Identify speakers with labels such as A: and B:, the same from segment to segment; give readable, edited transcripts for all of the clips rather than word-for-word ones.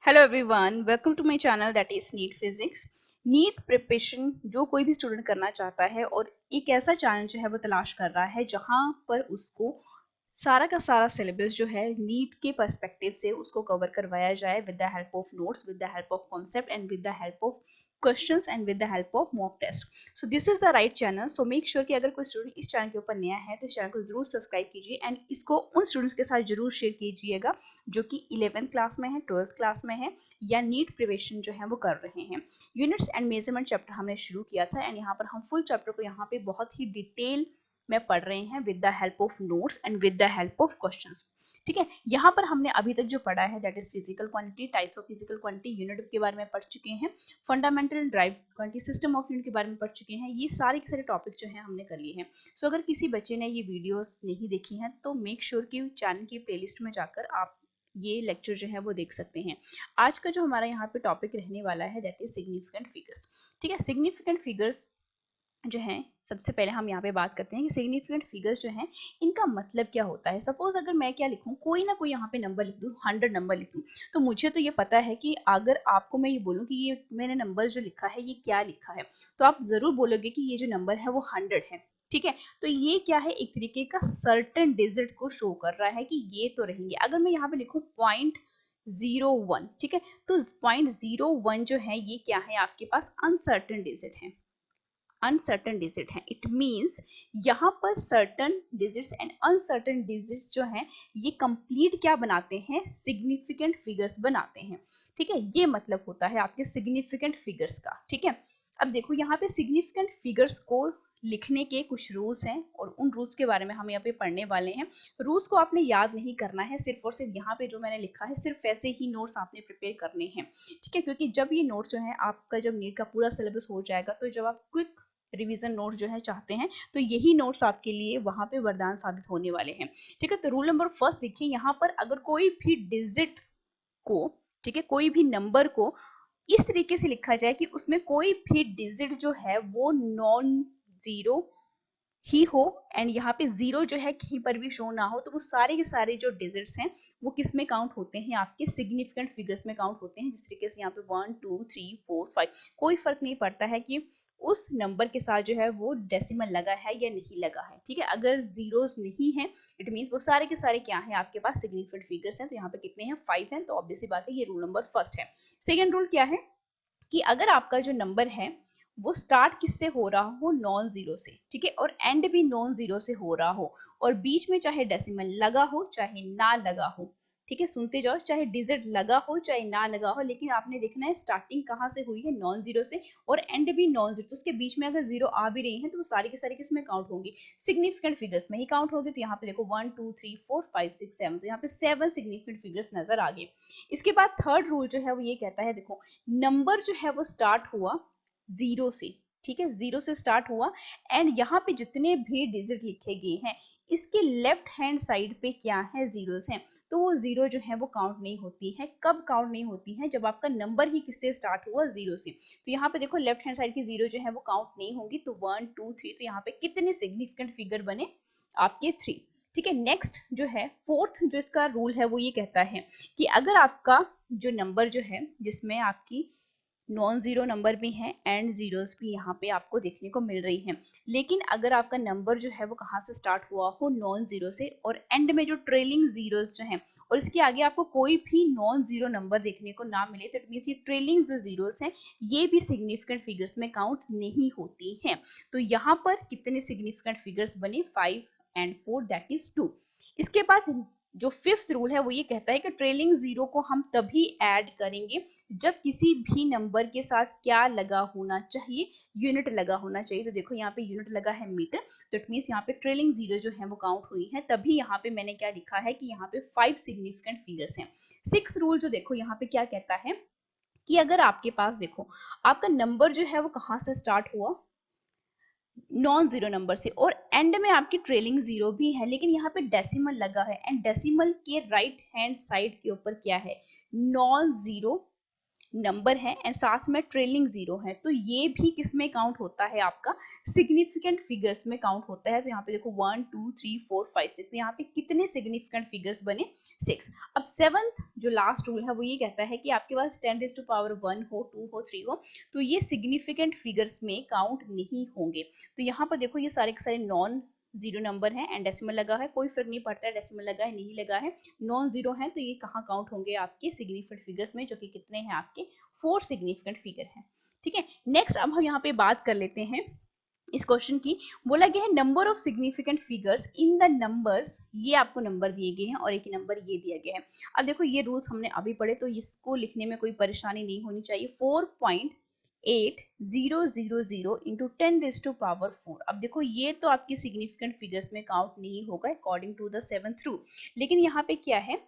A: Hello everyone, welcome to my channel that is NEET physics. NEET preparation जो कोई भी student करना चाहता है और एक ऐसा चैनल जो है वो तलाश कर रहा है जहां पर उसको सारा का सारा सिलेबस जो है नीट के पर्सपेक्टिव से उसको कवर करवाया जाए with the help of notes, with the help of concept and with the help of questions and with the help of mock test. So this is the right channel. So make sure कि अगर कोई student इस channel के ऊपर नया है तो इस चैनल को जरूर सब्सक्राइब कीजिए एंड इसको उन स्टूडेंट्स के साथ जरूर शेयर कीजिएगा जो कि 11th क्लास में है, 12th क्लास में है या नीट प्रिपरेशन जो है वो कर रहे हैं। यूनिट्स एंड मेजरमेंट चैप्टर हमने शुरू किया था एंड यहाँ पर हम फुल चैप्टर को यहाँ पे बहुत ही डिटेल में पढ़ रहे हैं with the help of notes and with the help of questions. ठीक है, यहाँ पर हमने अभी तक जो पढ़ा है that is physical quantity, types of physical quantity, unit के बारे में पढ़ चुके हैं, fundamental drive quantity, system of unit के बारे में पढ़ चुके हैं। ये सारे के सारे टॉपिक जो है हमने कर लिए हैं। सो अगर किसी बच्चे ने ये वीडियोस नहीं देखी हैं तो मेक श्योर कि चैनल की प्लेलिस्ट में जाकर आप ये लेक्चर जो है वो देख सकते हैं। आज का जो हमारा यहाँ पे टॉपिक रहने वाला है दैट इज सिग्निफिकेंट फिगर्स। ठीक है, सिग्निफिकेंट फिगर्स जो है सबसे पहले हम यहाँ पे बात करते हैं कि सिग्निफिकेंट फिगर्स जो हैं इनका मतलब क्या होता है। सपोज अगर मैं क्या लिखूं, कोई ना कोई यहाँ पे नंबर लिख दूं, 100 नंबर लिख दूं, तो मुझे तो ये पता है कि अगर आपको मैं ये बोलूं कि ये मैंने नंबर जो लिखा है ये क्या लिखा है, तो आप जरूर बोलोगे कि ये जो नंबर है वो 100 है। ठीक है, तो ये क्या है, एक तरीके का सर्टेन डिजिट को शो कर रहा है कि ये तो रहेंगे। अगर मैं यहाँ पे लिखूं 0.01, ठीक है, तो 0.01 जो है ये क्या है, आपके पास अनसर्टेन डिजिट है, अनसर्टेन डिजिट है। इट मींस यहाँ पर certain digits and uncertain digits जो हैं ये कंप्लीट क्या बनाते हैं, सिग्निफिकेंट फिगर्स बनाते हैं। ठीक है, ये मतलब होता है आपके सिग्निफिकेंट फिगर्स का। ठीक है, अब देखो यहाँ पे सिग्निफिकेंट फिगर्स को लिखने के कुछ रूल्स हैं और उन रूल्स के बारे में हम यहाँ पे पढ़ने वाले हैं। रूल्स को आपने याद नहीं करना है, सिर्फ और सिर्फ यहाँ पे जो मैंने लिखा है सिर्फ ऐसे ही नोट्स आपने प्रिपेयर करने हैं। ठीक है, क्योंकि जब ये नोट्स जो है आपका जब नीट का पूरा सिलेबस हो जाएगा तो जब आप क्विक रिवीजन नोट्स जो है चाहते हैं तो यही नोट्स आपके लिए वहां पे वरदान साबित होने वाले हैं। ठीक है, तो रूल नंबर फर्स्ट देखिए, यहाँ पर अगर कोई भी डिजिट को, ठीक है, कोई भी नंबर को इस तरीके से लिखा जाए कि उसमें कोई भी डिजिट जो है वो नॉन जीरो ही हो एंड यहाँ पे जीरो जो है कहीं पर भी शो ना हो, तो वो सारे के सारे जो डिजिट्स हैं वो किस में काउंट होते हैं, आपके सिग्निफिकेंट फिगर्स में काउंट होते हैं। जिस तरीके से यहाँ पे 1 2 3 4 5 कोई फर्क नहीं पड़ता है कि उस नंबर के साथ जो है वो डेसिमल लगा है या नहीं लगा है। ठीक है, अगर जीरोस नहीं है इट मींस वो सारे के सारे क्या है, आपके पास सिग्निफिकेंट फिगर्स हैं। तो यहाँ पे कितने हैं, 5 हैं, तो ऑब्वियसली बात है ये रूल नंबर फर्स्ट है। सेकेंड रूल क्या है कि अगर आपका जो नंबर है वो स्टार्ट किससे हो रहा हो, नॉन जीरो से, ठीक है, और एंड भी नॉन जीरो से हो रहा हो और बीच में चाहे डेसिमल लगा हो चाहे ना लगा हो। ठीक है, सुनते जाओ, चाहे डिजिट लगा हो चाहे ना लगा हो, लेकिन आपने देखना है स्टार्टिंग कहाँ से हुई है, नॉन जीरो से, और एंड भी नॉन जीरो। तो उसके बीच में अगर जीरो आ भी रही है तो वो सारी के सारी किस में काउंट होंगी, सिग्निफिकेंट फिगर्स में ही काउंट होगी। तो यहाँ पे देखो 1 2 3 4 5 6 7, तो यहाँ पे 7 सिग्निफिकेंट फिगर्स नजर आ गए। इसके बाद थर्ड रूल जो है वो ये कहता है, देखो नंबर जो है वो स्टार्ट हुआ जीरो से, ठीक है, जीरो से स्टार्ट हुआ एंड यहाँ पे जितने भी डिजिट लिखे गए हैं इसके लेफ्ट हैंड साइड पे क्या है, जीरोस हैं, तो वो जीरो जो है वो काउंट नहीं होती है। कब काउंट नहीं होती है, जब आपका नंबर ही किससे स्टार्ट हुआ, जीरो से। तो यहाँ पे देखो लेफ्ट हैंड साइड की जीरो जो है वो काउंट नहीं होंगी, तो 1 2 3, तो यहाँ पे कितने सिग्निफिकेंट फिगर बने, आपके 3। ठीक है, नेक्स्ट जो है फोर्थ जो इसका रूल है वो ये कहता है कि अगर आपका जो नंबर जो है जिसमें आपकी नॉन जीरो नंबर भी हैं एंड जीरोस भी यहाँ पे आपको देखने को मिल रही हैं, लेकिन अगर आपका नंबर जो है वो कहाँ से स्टार्ट हुआ हो, नॉन जीरो से, और एंड में जो ट्रेलिंग जीरोस जो हैं और इसके आगे आपको कोई भी नॉन जीरो नंबर देखने को ना मिले, तो इट मींस ये ट्रेलिंग जो जीरोस हैं ये भी सिग्निफिकेंट फिगर्स में काउंट नहीं होती हैं। तो यहाँ पर कितने सिग्निफिकेंट फिगर्स बने, 5 एंड 4 दैट इज 2। इसके बाद जो फिफ्थ रूल है वो ये कहता है कि ट्रेलिंग जीरो को हम तभी ऐड करेंगे जब किसी भी नंबर के साथ क्या लगा होना चाहिए, यूनिट लगा होना चाहिए। तो देखो यहाँ पे यूनिट लगा है मीटर, तो इट मींस यहाँ पे ट्रेलिंग जीरो जो है वो काउंट हुई है, तभी यहाँ पे मैंने क्या लिखा है कि यहाँ पे 5 सिग्निफिकेंट फिगर्स हैं। सिक्स रूल जो देखो यहाँ पे क्या कहता है कि अगर आपके पास देखो आपका नंबर जो है वो कहाँ से स्टार्ट हुआ, नॉन जीरो नंबर से, और एंड में आपकी ट्रेलिंग जीरो भी है, लेकिन यहाँ पे डेसिमल लगा है एंड डेसिमल के राइट हैंड साइड के ऊपर क्या है, नॉन जीरो नंबर है एंड साथ में ट्रेलिंग जीरो है, तो ये भी किस में काउंट होता है, आपका सिग्निफिकेंट फिगर्स में काउंट होता है। तो यहाँ पे देखो 1 2 3 4 5 6, तो यहाँ पे कितने सिग्निफिकेंट फिगर्स बने, 6। अब सेवंथ जो लास्ट रूल है वो ये कहता है कि आपके पास 10⁻1 हो, 2 हो, 3 हो, तो ये सिग्निफिकेंट फिगर्स में काउंट नहीं होंगे। तो यहाँ पर देखो ये सारे के सारे नॉन जीरो नंबर है एंड डेसिमल लगा है, कोई फर्क नहीं पड़ता है डेसिमल लगा है नहीं लगा है, नॉन जीरो है, तो ये कहाँ काउंट होंगे आपके सिग्निफिकेंट फिगर्स में, जो कि कितने हैं आपके 4 सिग्निफिकेंट फिगर हैं। ठीक है, नेक्स्ट अब हम यहाँ पे बात कर लेते हैं इस क्वेश्चन की। बोला गया है number of significant figures in the numbers, ये आपको नंबर दिए गए हैं और एक नंबर ये दिया गया है। अब देखो ये रूल्स हमने अभी पढ़े तो इसको लिखने में कोई परेशानी नहीं होनी चाहिए। 4.8000 इंटू 10⁻4। अब देखो ये तो आपकी सिग्निफिकेंट फिगर्स में काउंट नहीं होगा according to the 7th rule, लेकिन यहाँ पे क्या है,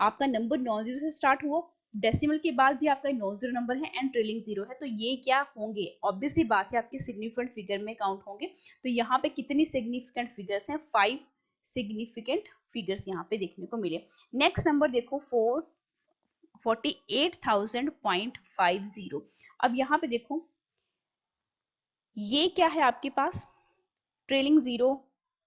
A: आपका नंबर नॉन जीरो से स्टार्ट हुआ, डेसिमल के बाद भी आपका नॉन जीरो नंबर है एंड ट्रेलिंग जीरो है, तो ये क्या होंगे, ऑब्वियस सी बात है आपके सिग्निफिकेंट फिगर में काउंट होंगे। तो यहाँ पे कितनी सिग्निफिकेंट फिगर्स हैं, 5 सिग्निफिकेंट फिगर्स यहाँ पे देखने को मिले। नेक्स्ट नंबर देखो 48,000.50। अब यहाँ पे देखो ये क्या है आपके पास, ट्रेलिंग जीरो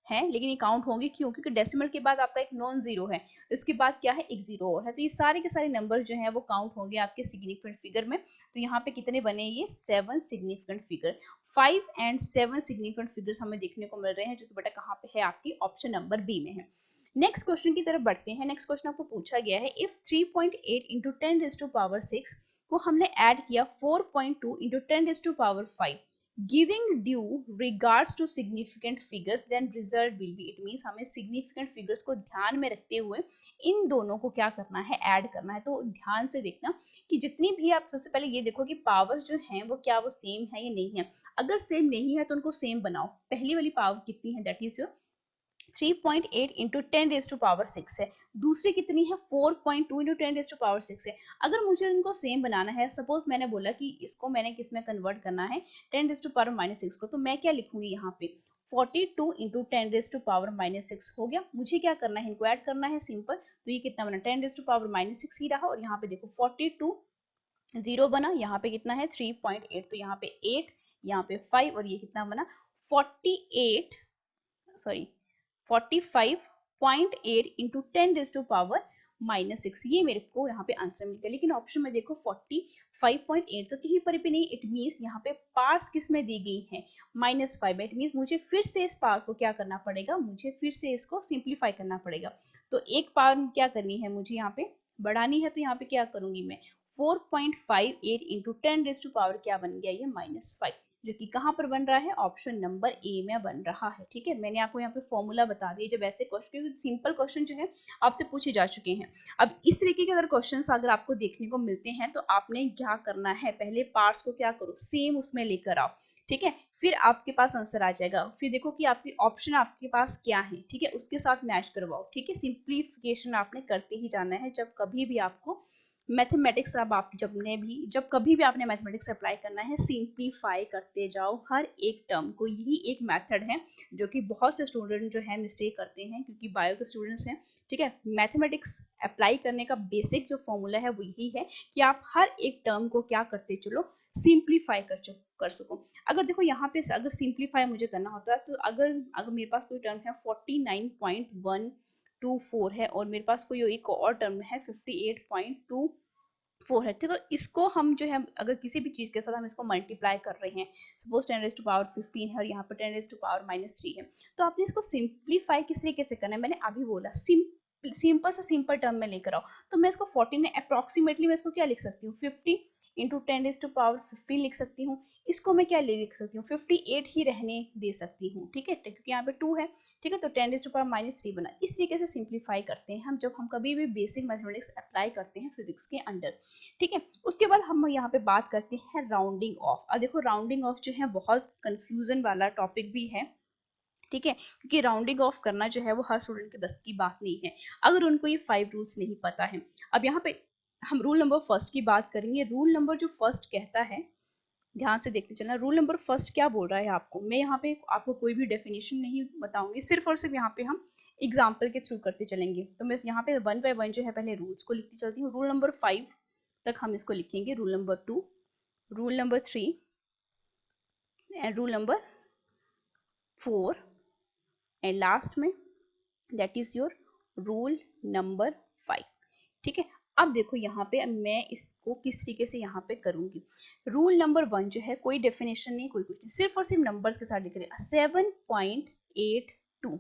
A: है, लेकिन ये काउंट होंगे क्यों, क्योंकि डेसिमल के बाद आपका एक नॉन जीरो है, इसके बाद क्या है एक जीरो और है, तो ये सारे के सारे नंबर जो हैं वो काउंट होंगे आपके सिग्निफिकेंट फिगर में। तो यहाँ पे कितने बने, ये 7 significant figure, 5 and 7 significant figures हमें देखने को मिल रहे हैं, जो कि बेटा कहाँ पे है, आपकी ऑप्शन नंबर बी में है। नेक्स्ट क्वेश्चन की तरफ बढ़ते हैं। नेक्स्ट क्वेश्चन आपको पूछा गया है, इफ 3.8 इंटू 10⁻6 को हमने ऐड किया 4.2 into 10⁻5 giving due regards to significant figures then result will be, it means हमें significant figures को ध्यान में रखते हुए इन दोनों को क्या करना है, ऐड करना है। तो ध्यान से देखना कि जितनी भी आप, सबसे पहले ये देखो कि पावर्स जो हैं वो क्या वो सेम है या नहीं है, अगर सेम नहीं है तो उनको सेम बनाओ। पहली वाली पावर कितनी है, दैट इज योर 3.8 इंटू 10⁻6 है, दूसरी कितनी है 4.2 इंटू 10⁻6 है। अगर मुझे इनको सेम बनाना है, सपोज मैंने बोला कि इसको मैंने किस में कन्वर्ट करना है 10⁻6 को, तो मैं क्या लिखूंगी यहाँ पे 42 इंटू 10⁻6 हो गया। मुझे क्या करना है, इनको ऐड करना है, सिंपल। तो ये कितना बना 10⁻6 ही रहा, और यहाँ पे देखो 42 जीरो बना, यहाँ पे कितना है 3.8, तो यहाँ पे 8, यहाँ पे 5, और ये कितना बना 48 सॉरी 45.8 इंटू 10⁻6, ये मेरे को यहाँ पे आंसर मिल गया। लेकिन ऑप्शन में देखो 45.8 तो कहीं पर भी नहीं, इट मीन्स यहाँ पे पार्ट्स किस में दी गई है -5, इट मीन्स मुझे फिर से इस पावर को क्या करना पड़ेगा, मुझे फिर से इसको सिंप्लीफाई करना पड़ेगा। तो एक पावर क्या करनी है, मुझे यहाँ पे बढ़ानी है, तो यहाँ पे क्या करूंगी मैं 4.58 इंटू 10⁻, क्या बन गया ये -5, जो कि कहाँ पर बन रहा है, ऑप्शन नंबर ए में बन रहा है। ठीक है, मैंने आपको यहाँ पे फॉर्मूला बता दिया जब ऐसे क्वेश्चन, क्योंकि सिंपल क्वेश्चन जो है आपसे पूछे जा चुके हैं। अब इस तरीके के अगर क्वेश्चंस अगर आपको देखने को मिलते हैं तो आपने क्या करना है, पहले पार्ट्स को क्या करो, सेम उसमें लेकर आओ। ठीक है, फिर आपके पास आंसर आ जाएगा। फिर देखो कि आपकी ऑप्शन आपके पास क्या है, ठीक है, उसके साथ मैच करवाओ। ठीक है, सिंप्लीफिकेशन आपने करते ही जाना है जब कभी भी आपको मैथमेटिक्स, अब आप जब कभी भी आपने मैथमेटिक्स अप्लाई करना है, सिंप्लीफाई करते जाओ हर एक टर्म को। यही एक मेथड है जो कि बहुत से स्टूडेंट जो है मिस्टेक करते हैं, क्योंकि बायो के स्टूडेंट्स हैं। ठीक है, मैथमेटिक्स अप्लाई करने का बेसिक जो फॉर्मूला है वो यही है कि आप हर एक टर्म को क्या करते चलो, सिंप्लीफाई कर सको। अगर देखो यहाँ पे अगर सिंप्लीफाई मुझे करना होता है, तो अगर मेरे पास कोई टर्म है 49.124 है और मेरे पास कोई एक और टर्म है 58.24 है, ठीक है, तो इसको हम जो है अगर किसी भी चीज के साथ हम इसको मल्टीप्लाई कर रहे हैं, सपोज 10⁻15 है और यहाँ पर 10⁻³ है, तो आपने इसको सिंप्लीफाई किस तरीके से करना है, मैंने अभी बोला सिंपल से सिंपल टर्म में लेकर आओ। तो मैं इसको 14 में अप्रोक्सीमेटली मैं इसको क्या लिख सकती हूँ, 50 इंटू 10⁻15 लिख सकती हूँ। इसको मैं क्या लिख सकती हूँ, 58 ही रहने दे सकती हूँ। ठीक है, क्योंकि यहाँ पे 2 है। ठीक है, तो 10⁻³ बना। इस तरीके से सिंप्लीफाई करते हैं हम जब हम कभी भी बेसिक मैथमेटिक्स अप्लाई करते हैं फिजिक्स के अंडर। ठीक है, उसके बाद हम यहाँ पे बात करते हैं राउंडिंग ऑफ। अब देखो राउंडिंग ऑफ जो है बहुत कंफ्यूजन वाला टॉपिक भी है। ठीक है, क्योंकि राउंडिंग ऑफ करना जो है वो हर स्टूडेंट के बस की बात नहीं है, अगर उनको ये 5 रूल्स नहीं पता है। अब यहाँ पे हम रूल नंबर फर्स्ट की बात करेंगे। रूल नंबर जो फर्स्ट कहता है, ध्यान से देखते चलना, रूल नंबर फर्स्ट क्या बोल रहा है आपको। मैं यहाँ पे आपको कोई भी डेफिनेशन नहीं बताऊंगी, सिर्फ और सिर्फ यहाँ पे हम एग्जाम्पल के थ्रू करते चलेंगे। तो मैं यहाँ पे 1 बाय 1 जो है पहले रूल्स को लिखती चलती हूँ। रूल नंबर 5 तक हम इसको लिखेंगे, rule number 2, rule number 3 and rule number 4 and last में that is your rule number 5। ठीक है, अब देखो यहाँ पे मैं इसको किस तरीके से यहाँ पे करूंगी। रूल नंबर 1 जो है, कोई डेफिनेशन नहीं, कोई कुछ नहीं, सिर्फ और सिर्फ नंबर्स के साथ लिख रहे हैं 7.82।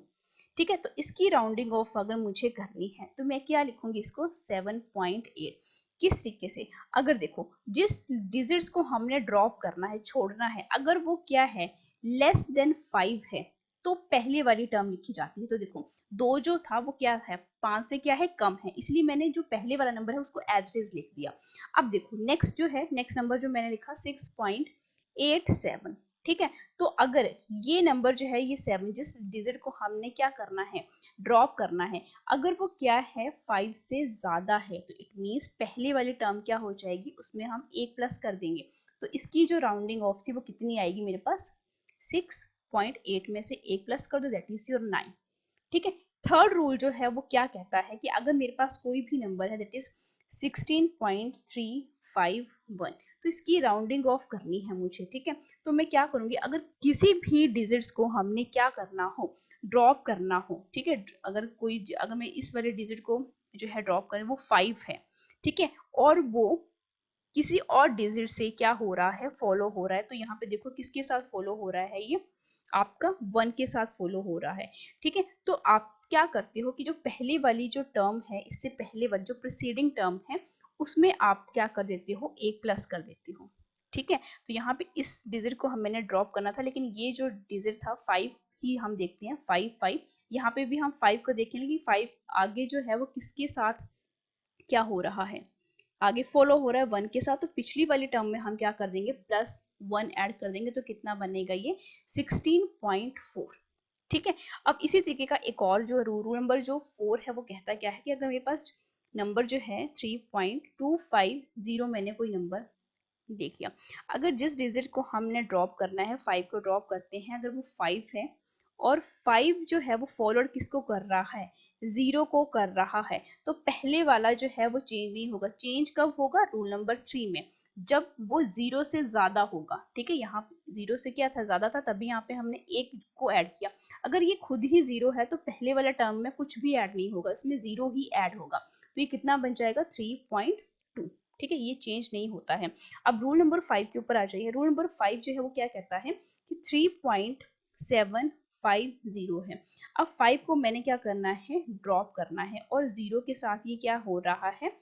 A: ठीक है, तो इसकी राउंडिंग ऑफ अगर मुझे करनी है तो मैं क्या लिखूंगी, इसको 7.8। किस तरीके से, अगर देखो जिस डिजिट्स को हमने ड्रॉप करना है, छोड़ना है, अगर वो क्या है लेस देन 5 है तो पहले वाली टर्म लिखी जाती है। तो देखो 2 जो था वो क्या है 5 से क्या है कम है, इसलिए मैंने जो पहले वाला नंबर है उसको एज इट इज लिख दिया। अब देखो नेक्स्ट जो है, नेक्स्ट नंबर जो मैंने लिखा 6.87। ठीक है, तो अगर ये नंबर जो है ये 7, जिस डिजिट को हमने क्या करना है ड्रॉप करना है, अगर वो क्या है 5 से ज्यादा है तो इट मीन्स पहले वाली टर्म क्या हो जाएगी, उसमें हम 1 प्लस कर देंगे। तो इसकी जो राउंडिंग ऑफ थी वो कितनी आएगी मेरे पास, 6.8 में से 1 प्लस कर दो, दैट इज योर 9। ठीक है, थर्ड रूल जो है वो क्या कहता है कि अगर मेरे पास कोई भी नंबर है दैट इज 16.351, तो इसकी राउंडिंग ऑफ करनी है मुझे। ठीक है, तो मैं क्या करूंगी, अगर किसी भी डिजिट्स को हमने क्या करना हो ड्रॉप करना हो, ठीक है, अगर मैं इस वाले डिजिट को जो है ड्रॉप करें वो 5 है, ठीक है, और वो किसी और डिजिट से क्या हो रहा है फॉलो हो रहा है, तो यहाँ पे देखो किसके साथ फॉलो हो रहा है, ये आपका 1 के साथ फॉलो हो रहा है। ठीक है, तो आप क्या करते हो कि जो पहले वाली जो टर्म है, इससे पहले वाली जो प्रीसीडिंग टर्म है उसमें आप क्या कर देते हो 1 प्लस कर देते हो। ठीक है, तो यहाँ पे इस डिजिट को मैंने ड्रॉप करना था, लेकिन ये जो डिजिट था 5 ही हम देखते हैं, 5 यहाँ पे भी हम 5 को देखें, लेकिन 5 आगे जो है वो किसके साथ क्या हो रहा है, आगे फॉलो हो रहा है 1 के साथ, तो पिछली वाली टर्म में हम क्या कर देंगे +1 ऐड कर देंगे, तो कितना बनेगा ये 16.4। ठीक है, अब इसी तरीके का एक और जो रूल नंबर जो 4 है वो कहता क्या है कि अगर मेरे पास नंबर जो है 3.250 मैंने कोई नंबर देख लिया, अगर जिस डिजिट को हमने ड्रॉप करना है 5 को ड्रॉप करते हैं, अगर वो 5 है और 5 जो है वो फॉलोड किसको कर रहा है 0 को कर रहा है, तो पहले वाला जो है वो चेंज नहीं होगा। चेंज कब होगा, रूल नंबर 3 में, जब वो 0 से ज्यादा होगा। ठीक है, यहाँ 0 से क्या था ज्यादा था, तभी यहाँ पे हमने 1 को ऐड किया। अगर ये खुद ही 0 है तो पहले वाला टर्म में कुछ भी ऐड नहीं होगा, इसमें 0 ही ऐड होगा, तो ये कितना बन जाएगा 3.2। ठीक है, ये चेंज नहीं होता है। अब रूल नंबर 5 के ऊपर आ जाइए। रूल नंबर 5 जो है वो क्या कहता है कि 3.750 है। अब 5 को मैंने क्या करना है ड्रॉप करना है, और 0 के साथ ये क्या हो रहा है,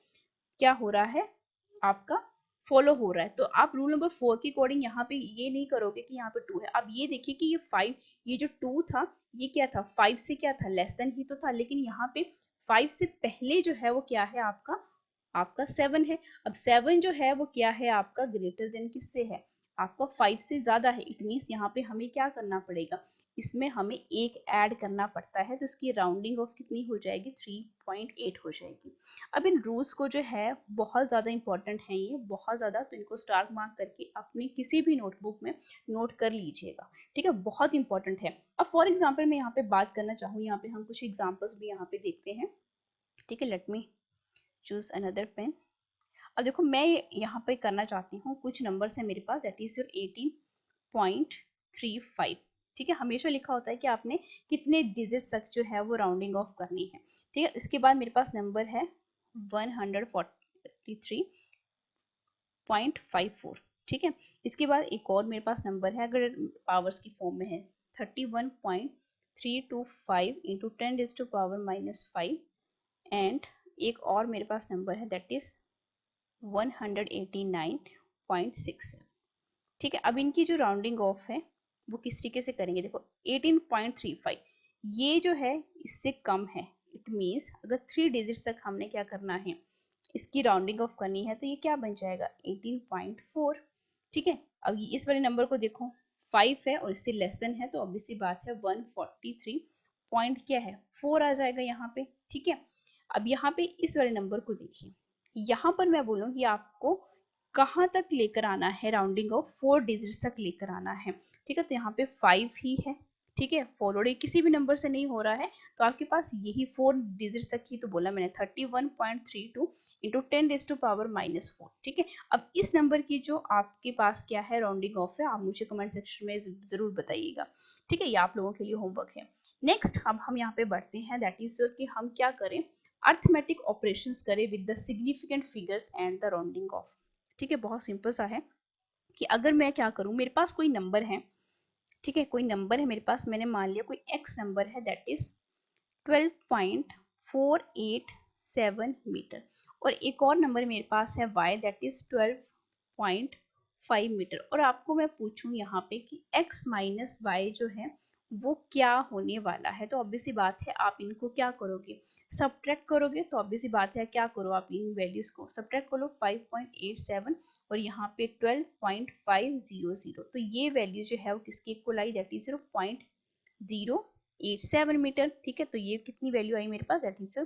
A: क्या हो रहा है आपका फॉलो हो रहा है। तो आप रूल नंबर 4 के अकॉर्डिंग यहाँ पे ये नहीं करोगे कि यहाँ पे 2 है। अब ये देखिए कि ये 5, ये जो 2 था ये क्या था 5 से क्या था लेस देन ही तो था, लेकिन यहाँ पे 5 से पहले जो है वो क्या है आपका 7 है। अब 7 जो है वो क्या है आपका ग्रेटर देन किससे है, आपका 5 से ज्यादा है। इट मीन्स यहाँ पे हमें क्या करना पड़ेगा, इसमें हमें 1 ऐड करना पड़ता है, तो इसकी राउंडिंग ऑफ कितनी हो जाएगी 3.8 हो जाएगी। अब इन रूल्स को जो है बहुत ज़्यादा इंपॉर्टेंट है, ये बहुत ज़्यादा, तो इनको स्टार मार्क करके अपनी किसी भी नोटबुक में नोट कर लीजिएगा। ठीक है, बहुत इंपॉर्टेंट है। अब फॉर एग्जाम्पल मैं यहाँ पे बात करना चाहूँ, यहाँ पे हम कुछ एग्जाम्पल्स भी यहाँ पे देखते हैं। ठीक है, let me choose another pen. अब देखो मैं यहाँ पे करना चाहती हूँ, कुछ नंबर्स है मेरे पास दैट इज योर 18.35। ठीक है, हमेशा लिखा होता है कि आपने कितने डिजिट्स तक जो है वो राउंडिंग ऑफ करनी है। ठीक है, इसके बाद मेरे पास नंबर है 143.54। ठीक है, इसके बाद एक और मेरे पास नंबर है, अगर पावर्स की फॉर्म में है 31.325 इंटू 10⁻⁻5, एंड एक और मेरे पास नंबर है दैट इज 189.67। ठीक है, अब इनकी जो राउंडिंग ऑफ है वो किस तरीके से करेंगे, देखो 18.35 ये जो है इससे कम है, इट मीन्स अगर 3 डिजिट्स तक हमने क्या करना है इसकी राउंडिंग ऑफ करनी है, तो ये क्या बन जाएगा 18.4। ठीक है, अब इस वाले नंबर को देखो 5 है और इससे लेस देन है, तो ऑब्वियसली बात है 143 पॉइंट क्या है 4 आ जाएगा यहाँ पे। ठीक है, अब यहाँ पे इस वाले नंबर को देखिए, यहाँ पर मैं बोलूँ कि आपको कहाँ तक लेकर आना है, राउंडिंग ऑफ 4 डिजिट्स तक लेकर आना है। ठीक है, तो यहाँ पे 5 ही है। ठीक है, फॉलोड किसी भी नंबर से नहीं हो रहा है, तो आपके पास यही 4 डिजिट्स तक ही तो बोला मैंने 31.32 इंटू 10⁻⁻4। ठीक है, अब इस नंबर की जो आपके पास क्या है राउंडिंग ऑफ है, आप मुझे कमेंट सेक्शन में जरूर बताइएगा। ठीक है, ये आप लोगों के लिए होमवर्क है। नेक्स्ट अब हम यहाँ पे बढ़ते हैं, दैट इज कि हम क्या करें, अर्थमेटिक ऑपरेशंस करे with the significant figures and the rounding off. ठीक है, बहुत सिंपल सा है कि अगर मैं क्या करूं, मेरे पास कोई नंबर है, ठीक है, कोई नंबर है मेरे पास, मैंने मान लिया कोई x नंबर है दैट इज 12.487 मीटर, और एक और नंबर मेरे पास है y दैट इज 12.5 मीटर, और आपको मैं पूछूं यहाँ पे कि x माइनस वाई जो है वो क्या होने वाला है, तो ऑब्वियस सी बात है आप इनको क्या करोगे, सब्ट्रैक्ट करोगे, तो ऑब्वियस सी बात है क्या करो आप इन वैल्यूज को सब्ट्रैक्ट करो, 5.87 और यहाँ पे 12.500, तो ये वैल्यू जो है वो किसकी इक्वल आई, दैट इज 0.087 मीटर। ठीक है, तो ये कितनी वैल्यू आई मेरे पास, दैट इज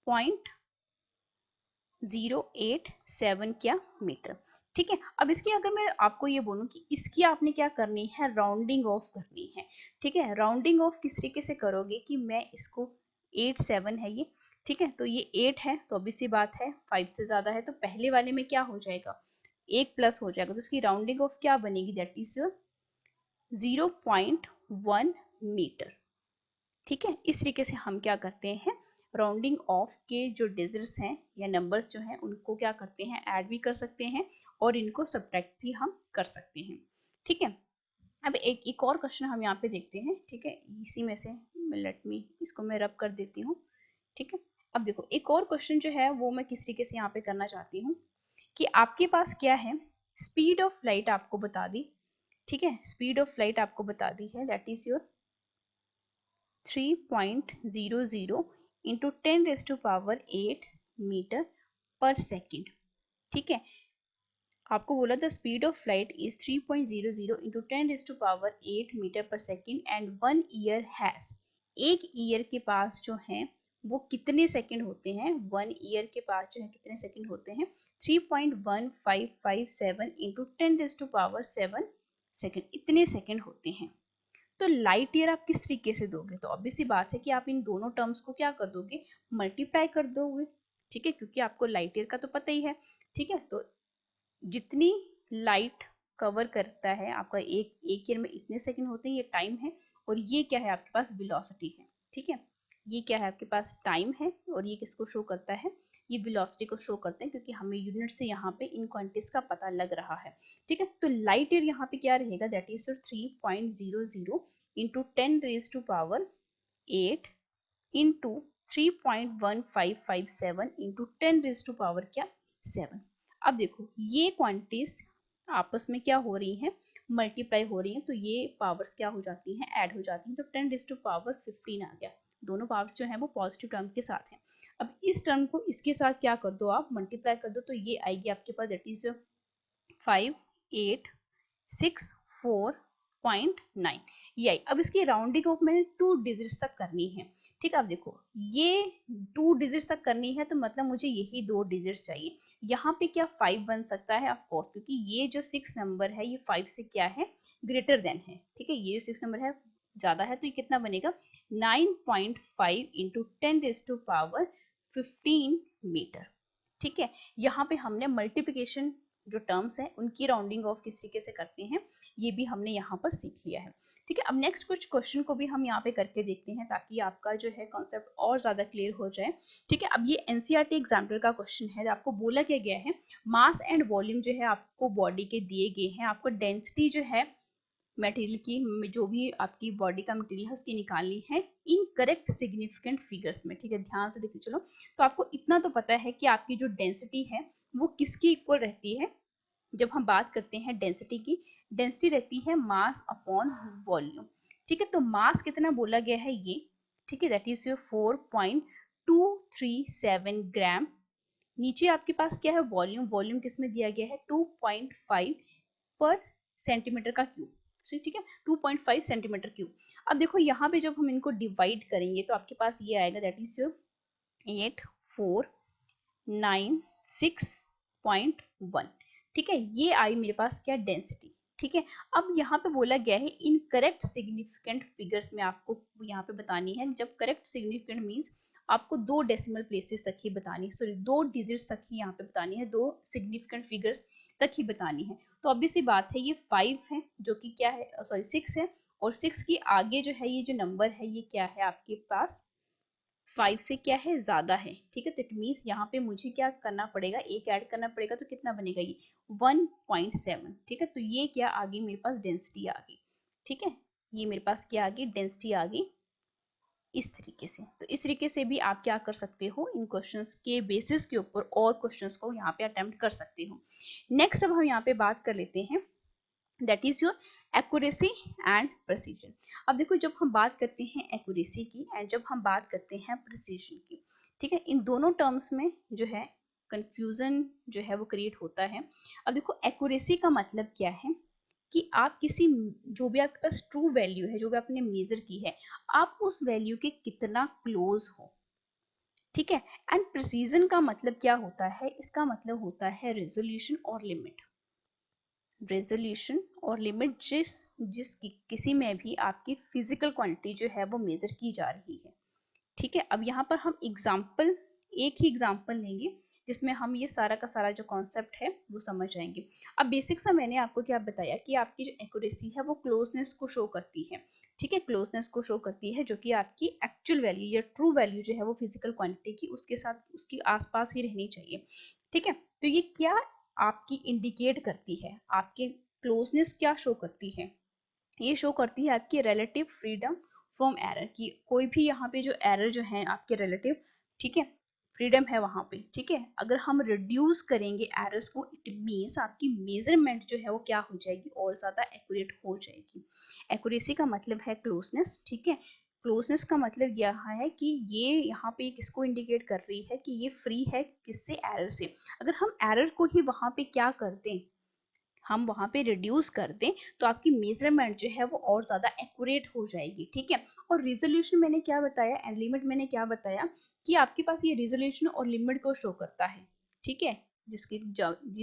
A: 0.087 क्या मीटर। ठीक है, अब इसकी अगर मैं आपको ये बोलूं कि इसकी आपने क्या करनी है, राउंडिंग ऑफ करनी है। ठीक है, राउंडिंग ऑफ किस तरीके से करोगे कि मैं इसको 87 है ये, ठीक है, तो ये 8 है, तो अभी सी बात है 5 से ज्यादा है, तो पहले वाले में क्या हो जाएगा, 1 प्लस हो जाएगा, तो इसकी राउंडिंग ऑफ क्या बनेगी, दैट इज 0.1 मीटर। ठीक है, इस तरीके से हम क्या करते हैं, राउंडिंग ऑफ के जो डिजिट्स हैं या नंबर्स जो हैं उनको क्या करते हैं, ऐड भी कर सकते हैं और इनको सब्ट्रैक्ट भी हम कर सकते हैं। ठीक है, अब एक और क्वेश्चन हम यहाँ पे देखते हैं। ठीक है, इसी में से लेट मी इसको मैं रब कर देती हूँ। ठीक है, अब देखो एक और क्वेश्चन जो है वो मैं किस तरीके से यहाँ पे करना चाहती हूँ कि आपके पास क्या है, स्पीड ऑफ लाइट आपको बता दी। ठीक है, स्पीड ऑफ लाइट आपको बता दी है, that is your 3.00 into 10⁸ meter per second. ठीक है, आपको बोला था speed of light is 3.00 into 10⁸ meter per second and 1 year has, एक ईयर के पास जो है वो कितने सेकंड होते हैं, 1 ईयर के पास जो है कितने सेकंड होते हैं, 3.1557 इंटू 10⁻7 सेकंड, इतने सेकंड होते हैं। तो लाइट ईयर आप किस तरीके से दोगे, तो ऑब्वियस सी बात है कि आप इन दोनों टर्म्स को क्या कर दोगे, मल्टीप्लाई कर दोगे। ठीक है, क्योंकि आपको लाइट ईयर का तो पता ही है। ठीक है, तो जितनी लाइट कवर करता है आपका एक ईयर में इतने सेकंड होते हैं, ये टाइम है, और ये क्या है आपके पास, वेलोसिटी है। ठीक है, ये क्या है आपके पास, टाइम है, और ये किसको शो करता है, ये वेलोसिटी को शो करते हैं, क्योंकि हमें यूनिट से यहाँ पे इन क्वांटिटीज का पता लग रहा है। ठीक है, तो लाइट ईयर यहाँ पे क्या रहेगा, that is 3.00 into 10⁸8 into 3.1557 into 10⁻ क्या 7। अब देखो ये क्वांटिटीज आपस में क्या हो रही हैं, मल्टीप्लाई हो रही हैं, तो ये पावर्स क्या हो जाती हैं, ऐड हो जाती हैं, तो 10⁻15 आ गया, दोनों पावर्स जो है वो पॉजिटिव टर्म के साथ हैं। अब इस टर्म को इसके साथ क्या कर दो, आप मल्टीप्लाई कर दो, तो ये आएगी आपके पास, दैट इज 5864.9, ये आई। अब इसकी राउंडिंग ऑफ मैंने 2 डिजिट्स तक करनी है। ठीक है, अब देखो ये 2 डिजिट्स तक करनी है, तो मतलब मुझे यही 2 डिजिट्स चाहिए। यहाँ पे क्या 5 बन सकता है, ऑफ कोर्स, क्योंकि ये जो 6 नंबर है ये 5 से क्या है, ग्रेटर देन है। ठीक है, ये 6 नंबर है ज्यादा है, तो ये कितना बनेगा, 9.5 इंटू 10⁻15 मीटर। ठीक है, यहाँ पे हमने मल्टीप्लिकेशन जो टर्म्स हैं उनकी राउंडिंग ऑफ किस तरीके से करते हैं, ये भी हमने यहाँ पर सीख लिया है। ठीक है, अब नेक्स्ट कुछ क्वेश्चन को भी हम यहाँ पे करके देखते हैं, ताकि आपका जो है कॉन्सेप्ट और ज्यादा क्लियर हो जाए। ठीक है, अब ये एनसीईआरटी एग्जाम्पल का क्वेश्चन है, आपको बोला क्या गया है, मास एंड वॉल्यूम जो है आपको बॉडी के दिए गए हैं, आपको डेंसिटी जो है मटेरियल की, जो भी आपकी बॉडी का मटेरियल है उसकी निकालनी है इन करेक्ट सिग्निफिकेंट फिगर्स में। ठीक है, ध्यान से देखिए, चलो तो आपको इतना तो पता है कि आपकी जो डेंसिटी है वो किसकी इक्वल रहती है, जब हम बात करते हैं डेंसिटी की, डेंसिटी रहती है मास अपॉन वॉल्यूम। ठीक है, तो मास कितना बोला गया है ये, ठीक है, दैट इज 4.237 ग्राम। नीचे आपके पास क्या है, वॉल्यूम, वॉल्यूम किसमें दिया गया है, 2.5 पर सेंटीमीटर का क्यूब। ठीक है, 2.5 सेंटीमीटर क्यूब। अब देखो यहाँ पे जब हम इनको डिवाइड करेंगे तो आपके पास ये आएगा, दैट इज 8496.1। ठीक है, ये आई मेरे पास क्या, डेंसिटी। ठीक है, अब यहाँ पे बोला गया है इन करेक्ट सिग्निफिकेंट फिगर्स में आपको यहाँ पे बतानी है। जब करेक्ट सिग्निफिकेंट मींस आपको 2 डेसिमल प्लेसेस तक ही बतानी है, सॉरी 2 डिजिट्स तक ही यहाँ पे बतानी है, 2 सिग्निफिकेंट फिगर्स तक ही बतानी है। तो ऑब्वियस सी बात है, ये 5 है जो कि क्या है, सॉरी 6 है, और 6 की आगे जो है ये जो नंबर है ये क्या है आपके पास, 5 से क्या है, ज्यादा है, ठीक है। तो इट मीन्स यहाँ पे मुझे क्या करना पड़ेगा, एक ऐड करना पड़ेगा, तो कितना बनेगा ये 1.7, ठीक है। तो ये क्या आ गई मेरे पास, डेंसिटी आ गई, ठीक है। ये मेरे पास क्या आ गई, डेंसिटी आ गई इस तरीके से। तो इस तरीके से भी आप क्या कर सकते हो, इन क्वेश्चंस के बेसिस के ऊपर और क्वेश्चंस को यहाँ पे अटेम्प्ट कर सकते हो। नेक्स्ट अब हम यहाँ पे बात कर लेते हैं, that is your accuracy and precision. अब देखो, जब हम बात करते हैं एक्यूरेसी की एंड जब हम बात करते हैं प्रिसीजन की, ठीक है, इन दोनों टर्म्स में जो है कंफ्यूजन जो है वो क्रिएट होता है। अब देखो, एक्यूरेसी का मतलब क्या है कि आप किसी, जो भी आपके पास ट्रू वैल्यू है, जो भी आपने मेजर की है, आप उस वैल्यू के कितना क्लोज हो, ठीक है। एंड प्रिसीजन का मतलब क्या होता है, इसका मतलब होता है रेजोल्यूशन और लिमिट। रेजोल्यूशन और लिमिट जिस किसी में भी आपकी फिजिकल क्वांटिटी जो है वो मेजर की जा रही है, ठीक है। अब यहाँ पर हम एग्जाम्पल, एक ही एग्जाम्पल लेंगे जिसमें हम ये सारा का सारा जो कॉन्सेप्ट है वो समझ जाएंगे। अब बेसिक सा मैंने आपको क्या बताया कि आपकी जो एक्यूरेसी है वो क्लोजनेस को शो करती है, ठीक है, क्लोजनेस को शो करती है, जो कि आपकी एक्चुअल वैल्यू या ट्रू वैल्यू जो है वो फिजिकल क्वांटिटी की उसके साथ उसकी आसपास ही रहनी चाहिए, ठीक है। तो ये क्या आपकी इंडिकेट करती है, आपके क्लोजनेस क्या शो करती है, ये शो करती है आपकी रिलेटिव फ्रीडम फ्रॉम एरर की, कोई भी यहाँ पे जो एरर जो है आपके रिलेटिव, ठीक है, फ्रीडम है वहां पे, ठीक है। अगर हम रिड्यूस करेंगे एरर्स को, इट मीन्स आपकी मेजरमेंट जो है वो क्या हो जाएगी, और ज्यादा एक्यूरेट हो जाएगी। एक्यूरेसी का मतलब है क्लोजनेस, ठीक है। क्लोजनेस का मतलब यह है कि ये यहाँ पे किसको इंडिकेट कर रही है कि ये फ्री है किससे, एरर से। अगर हम एरर को ही वहां पे क्या कर दें, हम वहां पे रिड्यूस कर दें, तो आपकी मेजरमेंट जो है वो और ज्यादा एक्यूरेट हो जाएगी, ठीक है। और रिजोल्यूशन मैंने क्या बताया एंड लिमिट मैंने क्या बताया कि आपके पास ये रिजोल्यूशन और लिमिट को शो करता है, ठीक है, जिस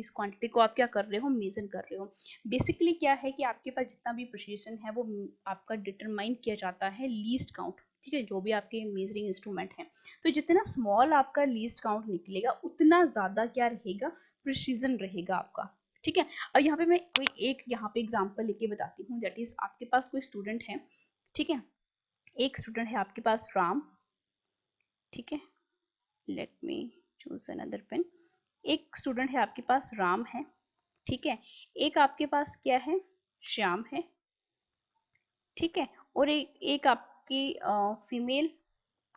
A: क्वांटिटी को आप क्या कर रहे हो, मेजर कर रहे हो। बेसिकली क्या है कि आपके पास जितना भी प्रिसीजन है वो आपका डिटरमाइन किया जाता है लीस्ट काउंट, ठीक है, जो भी आपके मेजरिंग इंस्ट्रूमेंट है। तो जितना स्मॉल आपका लीस्ट काउंट निकलेगा उतना ज्यादा क्या रहेगा, प्रिसीजन रहेगा आपका, ठीक है। अब यहाँ पे मैं कोई एक यहाँ पे एग्जांपल लेके बताती हूँ, दैट इज आपके पास कोई स्टूडेंट है, ठीक है, एक स्टूडेंट है आपके पास राम, ठीक है, let me choose another pen. एक स्टूडेंट है आपके पास राम है, ठीक है, एक आपके पास क्या है, श्याम है, ठीक है, और एक आपकी फीमेल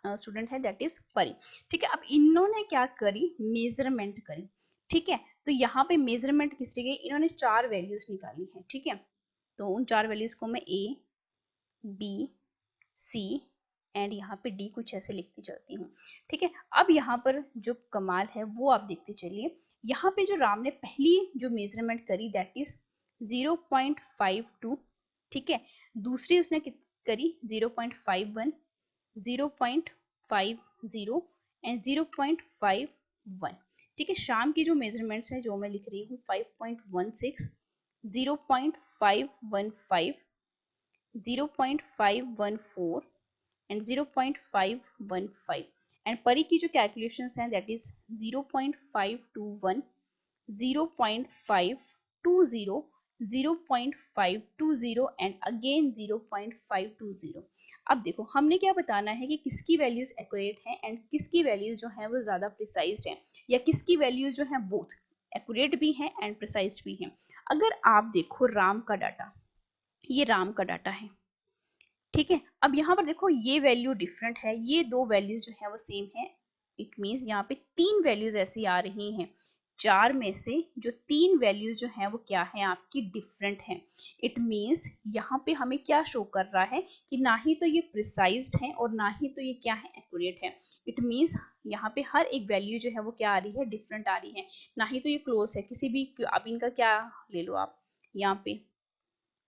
A: स्टूडेंट है, दैट इज परी, ठीक है। अब इन्होंने क्या करी, मेजरमेंट करी, ठीक है। तो यहाँ पे मेजरमेंट किस लिए गई, इन्होंने 4 वैल्यूज निकाली है, ठीक है। तो उन 4 वैल्यूज को मैं ए, बी, सी एंड यहाँ पे डी कुछ ऐसे लिखती चलती हूँ, ठीक है। अब यहाँ पर जो कमाल है वो आप देखते चलिए, यहाँ पे जो राम ने पहली जो मेजरमेंट करी दैट इज 0.52, ठीक है। दूसरी उसने करी 0.51, 0.50 एंड 0.51, ठीक है। शाम की जो मेजरमेंट्स हैं जो मैं लिख रही हूँ 5.16, 0.515, 0.514 एंड 0.515 एंड परी की जो कैलकुलेशंस हैं दैट इज 0.521, 0.520, 0.520 एंड अगेन 0.520। अब देखो, हमने क्या बताना है कि किसकी वैल्यूज एक्यूरेट हैं एंड किसकी वैल्यूज जो है वो ज्यादा प्रिसाइज्ड हैं, या किसकी वैल्यूज जो है बोथ एक्यूरेट भी हैं एंड प्रिसाइज्ड भी हैं। अगर आप देखो राम का डाटा, ये राम का डाटा है, ठीक है। अब यहाँ पर देखो ये वैल्यू डिफरेंट है, ये दो वैल्यूज जो है वो सेम है, इट मीन्स यहाँ पे 3 वैल्यूज ऐसी आ रही हैं, 4 में से जो 3 वैल्यूज जो है वो क्या है आपकी, डिफरेंट है। इट मीन्स यहाँ पे हमें क्या शो कर रहा है कि ना ही तो ये प्रिसाइज्ड है और ना ही तो ये क्या है, एक्यूरेट है। इट मीन्स यहाँ पे हर एक वैल्यू जो है वो क्या आ रही है, डिफरेंट आ रही है, ना ही तो ये क्लोज है किसी भी। अब इनका क्या ले लो आप, यहाँ पे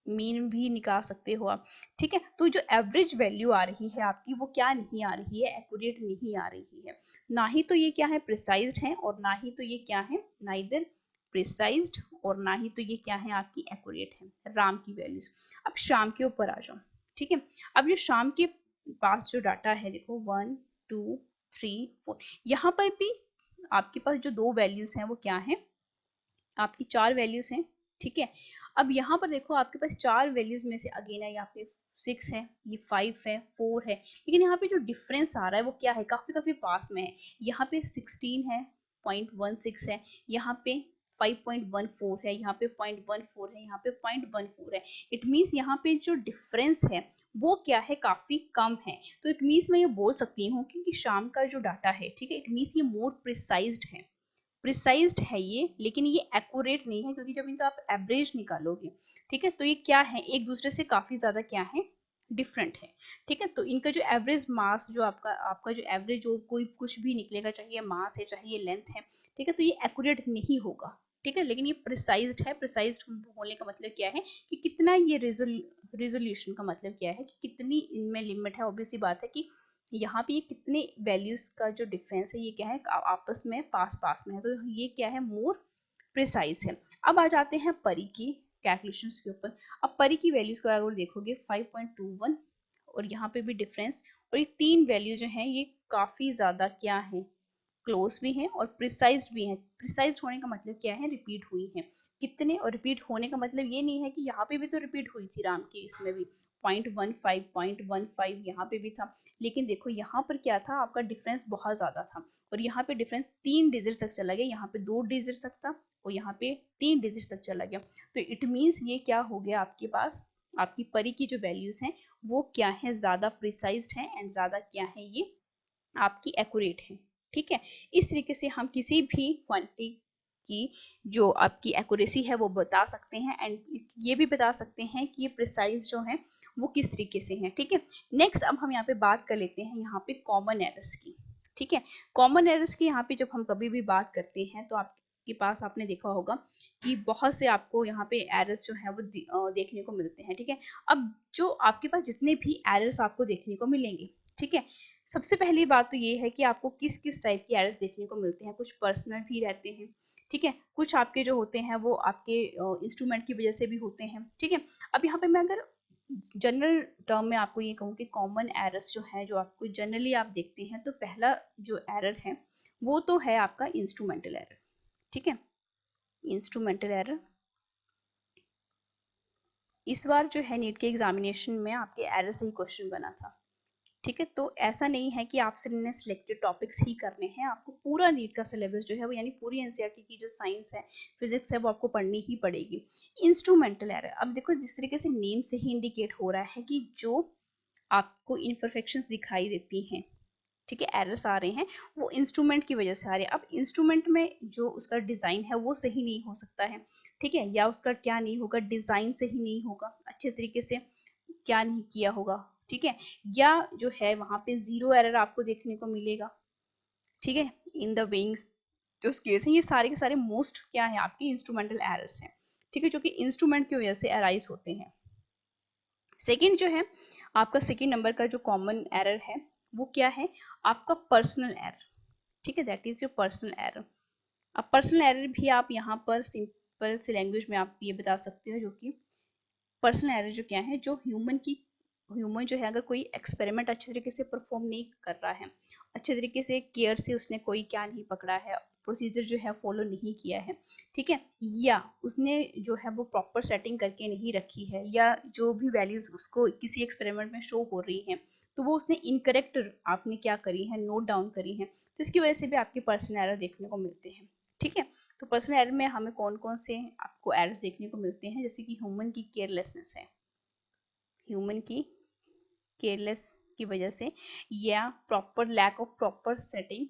A: मीन भी निकाल सकते हो आप, ठीक है। तो जो एवरेज वैल्यू आ रही है आपकी वो क्या नहीं आ रही है, एक्यूरेट नहीं आ रही है, ना ही तो ये क्या है, प्रिसाइज्ड है और ना ही तो ये क्या है, नाइदर प्रिसाइज्ड और ना ही तो ये क्या है आपकी एक्यूरेट है, राम की वैल्यूज। अब शाम के ऊपर आ जाओ, ठीक है। अब ये शाम के पास जो डाटा है देखो 1 2 3 4, यहाँ पर भी आपके पास जो 2 वैल्यूज हैं वो क्या है, आपकी 4 वैल्यूज हैं, ठीक है। अब यहाँ पर देखो आपके पास 4 वैल्यूज में से अगेन है यहाँ पे 6 है, ये 5 है, 4 है, लेकिन यहाँ पे जो डिफरेंस आ रहा है वो क्या है, काफी पास में है। यहाँ पे 16 है, 0.16 है, यहाँ पे 5.14 है, यहाँ पे 0.14 है, यहाँ पे 0.14 है। इट मीन्स यहाँ पे जो डिफरेंस है वो क्या है, काफी कम है। तो इट मीन्स मैं ये बोल सकती हूँ कि शाम का जो डाटा है, ठीक है, इट मीन्स ये मोर प्रिसाइज्ड है ये, लेकिन ये एक्यूरेट नहीं है, क्योंकि जब इनका आप एवरेज निकालोगे, ठीक है, तो ये क्या है, एक दूसरे से काफी ज्यादा क्या है, डिफरेंट है। ठीक है, तो इनका जो एवरेज मास, जो आपका जो एवरेज जो कोई कुछ भी निकलेगा, चाहे ये मास है चाहे ये लेंथ है, ठीक है, तो ये एक्यूरेट नहीं होगा। ठीक है, लेकिन ये प्रिसाइज्ड है। प्रिसाइज्ड होने का मतलब क्या है कि कितना ये रिजोल्यूशन का मतलब क्या है कि कितनी इनमें लिमिट है। ऑब्वियसली बात है कि यहाँ पे ये कितने वैल्यूज का जो डिफरेंस है ये क्या है, आपस में पास में है, तो ये क्या है, मोर प्रिसाइज है। अब आ जाते हैं परी की कैलकुलेशंस के ऊपर। अब परी की वैल्यूज को अगर देखोगे 5.21 और यहाँ पे भी डिफरेंस, और ये तीन वैल्यू जो है ये काफी ज्यादा क्या है, क्लोज भी है और प्रिसाइज्ड भी है। प्रिसाइज्ड होने का मतलब क्या है, रिपीट हुई है कितने, और रिपीट होने का मतलब ये नहीं है कि यहाँ पे भी तो रिपीट हुई थी राम की, इसमें भी 0.15 यहाँ पे भी था, लेकिन देखो यहाँ पर क्या था, आपका डिफरेंस बहुत ज्यादा था, और यहाँ पे डिफरेंस 3 डिजिट तक चला गया, यहाँ पे 2 डिजिट तक था और यहाँ पे 3 डिजिट तक चला गया। तो इट मीन्स ये क्या हो गया, आपके पास आपकी परी की जो वैल्यूज हैं वो क्या है, ज्यादा प्रिसाइज्ड है एंड ज्यादा क्या है, ये आपकी एक्यूरेट है। ठीक है, इस तरीके से हम किसी भी क्वांटिटी की जो आपकी एक्यूरेसी है वो बता सकते हैं, एंड ये भी बता सकते हैं कि ये प्रिसाइज जो है वो किस तरीके से है। ठीक है, नेक्स्ट अब हम यहाँ पे बात कर लेते हैं यहाँ पे कॉमन एरर्स की। ठीक है, कॉमन एरर्स की यहाँ पे जब हम कभी भी बात करते हैं तो आपके पास आपने देखा होगा कि बहुत से आपको यहाँ पे एरर्स जो है वो देखने को मिलते हैं। ठीक है, अब जो आपके पास जितने भी एरर्स आपको देखने को मिलेंगे, ठीक है, सबसे पहली बात तो ये है कि आपको किस किस टाइप की एरर्स देखने को मिलते हैं। कुछ पर्सनल भी रहते हैं, ठीक है, कुछ आपके जो होते हैं वो आपके इंस्ट्रूमेंट की वजह से भी होते हैं। ठीक है, अब यहाँ पे मैं अगर जनरल टर्म में आपको ये कहूँ कि कॉमन एरर्स जो है जो आपको जनरली आप देखते हैं, तो पहला जो एरर है वो तो है आपका इंस्ट्रूमेंटल एरर। ठीक है, इंस्ट्रूमेंटल एरर इस बार जो है नीट के एग्जामिनेशन में आपके एरर से ही क्वेश्चन बना था। ठीक है, तो ऐसा नहीं है कि आपसे इन्हें सिलेक्टेड टॉपिक्स ही करने हैं, आपको पूरा नीट का सिलेबस जो है वो यानी पूरी एनसीईआरटी की जो साइंस है, फिजिक्स है, वो आपको पढ़नी ही पड़ेगी। इंस्ट्रूमेंटल एरर, अब देखो जिस तरीके से नेम से ही इंडिकेट हो रहा है कि जो आपको इम्परफेक्शंस दिखाई देती हैं, ठीक है, एरर्स आ रहे हैं, वो इंस्ट्रूमेंट की वजह से आ रहे हैं। अब इंस्ट्रूमेंट में जो उसका डिजाइन है वो सही नहीं हो सकता है, ठीक है, या उसका क्या नहीं होगा, डिजाइन सही नहीं होगा, अच्छे तरीके से क्या नहीं किया होगा, ठीक है, या जो है वहां पे जीरो एरर आपको देखने को मिलेगा। ठीक है, इन द विंग्स जो केस है, ये सारे के सारे मोस्ट क्या है, आपके इंस्ट्रूमेंटल एरर्स हैं। ठीक है, जो कि इंस्ट्रूमेंट की वजह से अराइज होते हैं। सेकेंड जो है आपका सेकेंड नंबर का जो कॉमन एरर है वो क्या है, आपका पर्सनल एरर। ठीक है, that is your personal error. अब पर्सनल एरर भी आप यहाँ पर सिंपल सी लैंग्वेज में आप ये बता सकते हो, जो कि पर्सनल एरर जो क्या है, जो ह्यूमन जो है अगर कोई एक्सपेरिमेंट अच्छे तरीके से परफॉर्म नहीं कर रहा है, अच्छे तरीके से केयर से उसने कोई क्या नहीं पकड़ा है, प्रोसीजर जो है फॉलो नहीं किया है, ठीक है, या उसने जो है वो प्रॉपर सेटिंग करके नहीं रखी है, या जो भी वैल्यूज उसको किसी एक्सपेरिमेंट में शो हो रही हैं तो वो उसने इनकरेक्ट आपने क्या करी है, नोट डाउन करी है, तो इसकी वजह से भी आपके पर्सनल एरर देखने को मिलते हैं। ठीक है, तो पर्सनल एरर में हमें कौन कौन से आपको एरर्स देखने को मिलते हैं, जैसे कि ह्यूमन की केयरलेसनेस है, ह्यूमन की केयरलेस की वजह से, या proper lack of proper setting,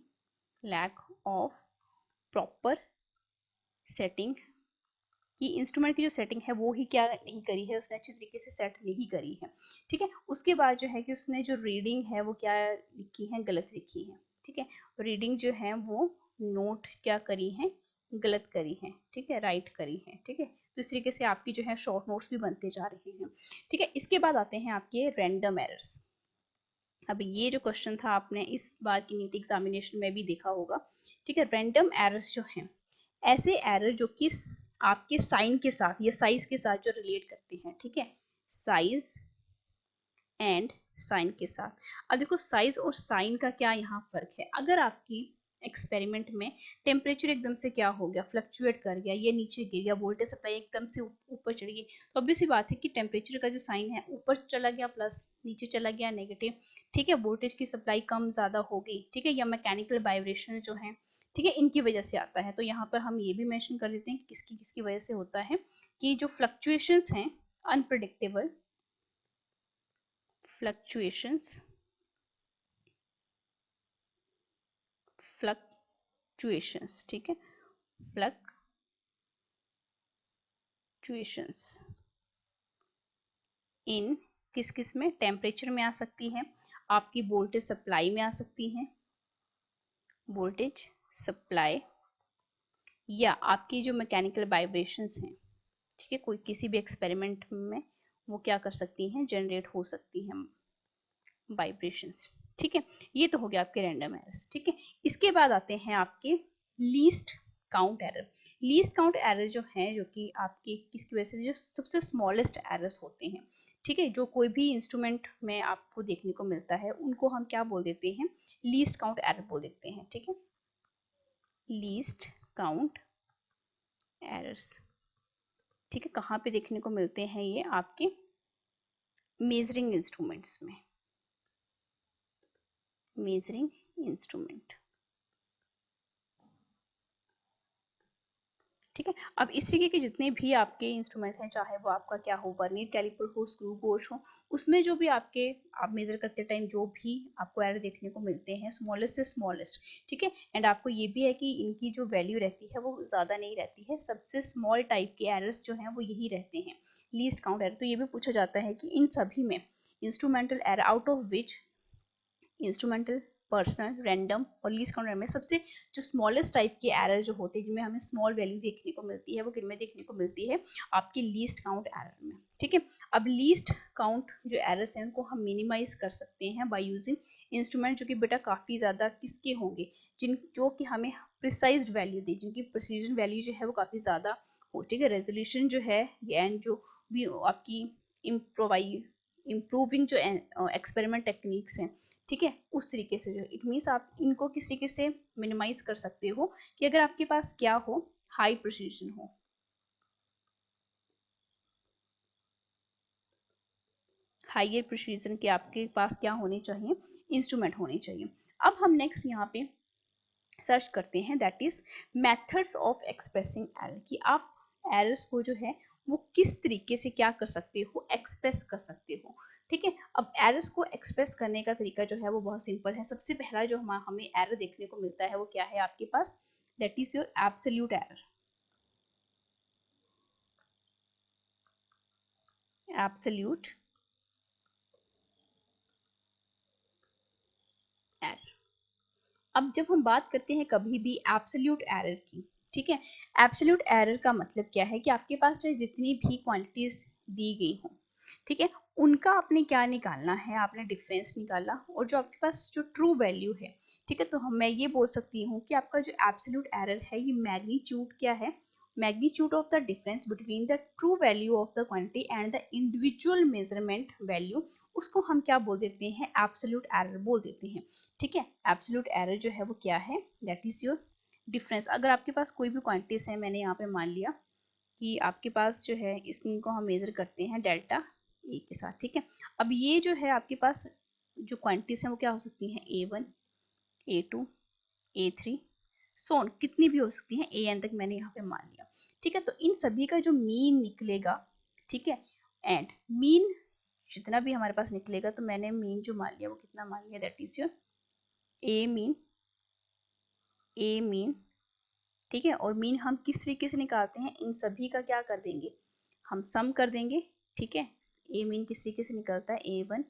A: lack of proper setting कि इंस्ट्रूमेंट की जो सेटिंग है वो ही क्या नहीं करी है, उसने अच्छे तरीके से सेट नहीं करी है। ठीक है, उसके बाद जो है कि उसने जो रीडिंग है वो क्या लिखी है, गलत लिखी है। ठीक है, रीडिंग जो है वो नोट क्या करी है, गलत करी है। ठीक है, राइट करी है। ठीक है, तो इस तरीके से आपकी जो है शॉर्ट नोट्स भी बनते जा रहे हैं। ठीक है, इसके बाद आते हैं आपके रैंडम एरर्स। अब ये जो क्वेश्चन था आपने इस बार की नीट एग्जामिनेशन में भी देखा होगा। ठीक है, रैंडम एरर्स जो हैं, ऐसे एरर जो कि आपके साइन के साथ या साइज के साथ जो रिलेट करते हैं। ठीक है, साइज एंड साइन के साथ। अब देखो साइज और साइन का क्या यहाँ फर्क है, अगर आपकी एक्सपेरिमेंट में टेम्परेचर एकदम से क्या हो गया, फ्लक्चुएट कर गया, ये नीचे गिर गया, वोल्टेज सप्लाई एकदम से ऊपर चढ़ गई, तो ऑब्वियस सी बात है कि टेम्परेचर का जो साइन है ऊपर चला गया प्लस, नीचे चला गया नेगेटिव, ठीक है, वोल्टेज की सप्लाई कम ज्यादा हो गई, ठीक है, या मैकेनिकल वाइब्रेशन जो है, ठीक है, इनकी वजह से आता है। तो यहाँ पर हम ये भी मेंशन कर देते हैं कि किसकी किसकी वजह से होता है, कि जो फ्लक्चुएशंस हैं अनप्रिडिक्टेबल फ्लक्चुएशंस फ्लक्चुएशंस ठीक है, फ्लक्चुएशंस इन किस किस में, टेम्परेचर में आ सकती है, आपकी वोल्टेज सप्लाई में आ सकती है, वोल्टेज सप्लाई, या आपकी जो मैकेनिकल वाइब्रेशंस हैं, ठीक है, कोई किसी भी एक्सपेरिमेंट में वो क्या कर सकती हैं, जनरेट हो सकती हैं वाइब्रेशंस, ठीक है। ये तो हो गया आपके रैंडम एरर्स, ठीक है। इसके बाद आते हैं आपके least count error. Least count error जो है, जो कि आपके किसकी वजह से, जो सबसे स्मॉलेस्ट एरर्स होते हैं, ठीक है, जो कोई भी इंस्ट्रूमेंट में आपको देखने को मिलता है, उनको हम क्या बोल देते हैं, लीस्ट काउंट एरर बोल देते हैं, ठीक है, लीस्ट काउंट एरर्स, ठीक है। कहाँ पे देखने को मिलते हैं ये, आपके मेजरिंग इंस्ट्रूमेंट्स में, मेजरिंग इंस्ट्रूमेंट, ठीक है। अब इस तरीके के जितने भी आपके इंस्ट्रूमेंट हैं, चाहे वो आपका क्या हो, वर्नियर कैलिपर हो, स्क्रू गोज हो, उसमें जो भी आपके आप मेजर करते टाइम जो भी आपको एरर देखने को मिलते हैं, स्मॉलेस्ट से स्मॉलेस्ट, ठीक है। एंड आपको ये भी है कि इनकी जो वैल्यू रहती है वो ज़्यादा नहीं रहती है, सबसे स्मॉल टाइप के एरर्स जो हैं वो यही रहते हैं, लीस्ट काउंट एरर। तो ये भी पूछा जाता है कि इन सभी में instrumental error out of which instrumental, personal, random और लीस्ट काउंट एरर में सबसे जो स्मॉलेस्ट टाइप के एरर जो होते हैं, जिनमें हमें स्मॉल वैल्यू देखने को मिलती है, वो किन में देखने को मिलती है, आपकी लीस्ट काउंट एरर में, ठीक है। अब लीस्ट काउंट जो एरर्स हैं उनको हम मिनिमाइज कर सकते हैं बाय यूजिंग इंस्ट्रूमेंट, जो कि बेटा काफ़ी ज़्यादा किसके होंगे, जो कि हमें प्रिसाइज्ड वैल्यू दे, जिनकी प्रिसीजन वैल्यू जो है वो काफ़ी ज़्यादा हो, ठीक है। रेजोल्यूशन जो है एंड जो भी आपकी इम्प्रूविंग जो एक्सपेरिमेंट टेक्निक्स हैं, ठीक है, उस तरीके से जो इट मीन्स आप इनको किस तरीके से मिनिमाइज कर सकते हो, कि अगर आपके पास क्या हो, हाई प्रिसीजन हो, हाइयर प्रिसीजन के आपके पास क्या होने चाहिए, इंस्ट्रूमेंट होने चाहिए। अब हम नेक्स्ट यहाँ पे सर्च करते हैं, that is methods of expressing error, कि आप एरर्स को जो है वो किस तरीके से क्या कर सकते हो, एक्सप्रेस कर सकते हो, ठीक है। अब एरर्स को एक्सप्रेस करने का तरीका जो है वो बहुत सिंपल है। सबसे पहला जो हमें एरर देखने को मिलता है वो क्या है आपके पास, that is your absolute error, absolute error. अब जब हम बात करते हैं कभी भी एब्सोल्यूट एरर की, ठीक है, एब्सोल्यूट एरर का मतलब क्या है, कि आपके पास चाहे जितनी भी क्वांटिटीज दी गई हो, ठीक है, उनका आपने क्या निकालना है, आपने डिफरेंस निकाला, और जो आपके पास जो ट्रू वैल्यू है, ठीक है, तो मैं ये बोल सकती हूँ कि आपका जो एब्सोल्यूट एरर है, ये मैग्नीट्यूड क्या है, magnitude of the difference between the true value of the quantity and the individual measurement value, उसको हम क्या बोल देते हैं, एब्सोल्यूट एरर बोल देते हैं, ठीक है। एब्सोल्यूट एरर जो है वो क्या है, दैट इज योर डिफरेंस। अगर आपके पास कोई भी क्वांटिटीज है, मैंने यहाँ पे मान लिया कि आपके पास जो है इसको हम मेजर करते हैं डेल्टा ए के साथ, ठीक है। अब ये जो है आपके पास जो क्वांटिटीज हैं वो क्या हो सकती हैं, A1, A2, A3, सोन कितनी भी हो सकती हैं, AN तक मैंने यहाँ पे मान लिया, ठीक है। तो इन सभी का जो मीन निकलेगा, ठीक है, एंड मीन जितना भी हमारे पास निकलेगा, तो मैंने मीन जो मान लिया वो कितना मान लिया, that is your A mean, ठीक है। और मीन हम किस तरीके से निकालते हैं, इन सभी का क्या कर देंगे, हम सम कर देंगे, ठीक है। ए मीन किस तरीके से निकलता है, A1,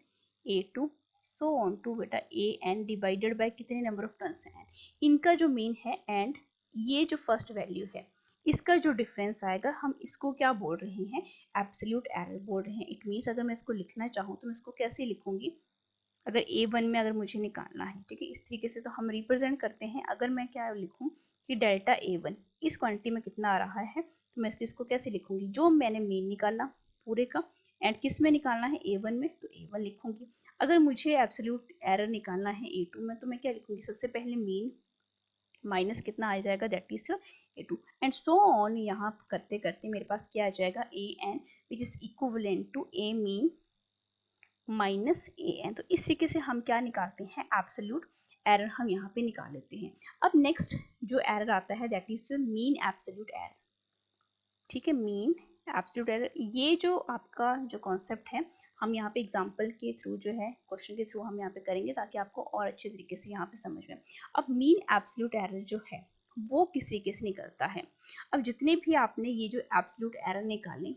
A: A2 so on to बेटा AN डिवाइडेड बाय कितने नंबर ऑफ टर्न्स हैं, इनका जो मीन है, एंड ये जो फर्स्ट वैल्यू है, इसका जो डिफरेंस आएगा, हम इसको क्या बोल रहे हैं, एब्सोल्यूट एरर बोल रहे हैं। इट मीन्स अगर मैं इसको लिखना चाहूँ तो मैं इसको कैसे लिखूंगी, अगर A1 में अगर मुझे निकालना है, ठीक है, इस तरीके से तो हम रिप्रेजेंट करते हैं। अगर मैं क्या लिखूं कि डेल्टा A1 इस क्वांटिटी में कितना आ रहा है, तो मैं इसको कैसे लिखूंगी, जो मैंने मीन निकाला पूरे का, एंड किस में निकालना है, A1 में, तो A1 लिखूंगी। अगर मुझे एब्सोल्यूट एरर निकालना है A2 में, तो मैं क्या लिखूंगी, सबसे पहले मीन माइनस कितना आ जाएगा, that is your A2 and so on. यहाँ करते करते मेरे पास क्या आ जाएगा, AN which is equivalent to A mean minus AN। तो इस तरीके से हम क्या निकालते हैं, एब्सोल्यूट एरर हम यहाँ पे निकाल लेते हैं। अब नेक्स्ट जो एरर आता है that is your mean absolute error. ठीक है, मीन एब्सोल्यूट एरर, ये जो आपका जो कॉन्सेप्ट है हम यहाँ पे एग्जांपल के थ्रू जो है, क्वेश्चन के थ्रू हम यहाँ पे करेंगे ताकि आपको और अच्छे तरीके से यहाँ पे समझ में। अब मीन एब्सोल्यूट एरर जो है वो किस तरीके से निकलता है। अब जितने भी आपने ये जो एब्सोल्यूट एरर निकाले,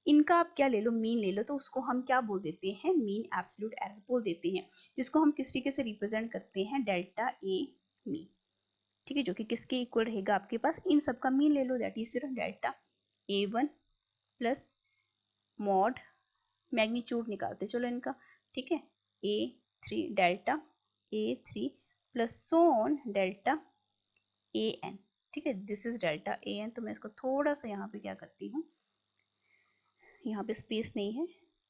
A: इनका आप क्या ले लो, मीन ले लो, तो उसको हम क्या बोल देते हैं, मीन एब्सोल्यूट एरर बोल देते हैं, जिसको हम किस तरीके से रिप्रेजेंट करते हैं, डेल्टा ए मीन। ठीक है, जो कि किसके इक्वल रहेगा, आपके पास इन सब का मीन ले लो, that is delta A1 plus mod magnitude निकालते चलो इनका। ठीक है, A3 delta A3 plus so on delta AN। ठीक है, दिस इज डेल्टा AN। तो मैं इसको थोड़ा सा यहाँ पे क्या करती हूँ, यहाँ पे स्पेस नहीं है,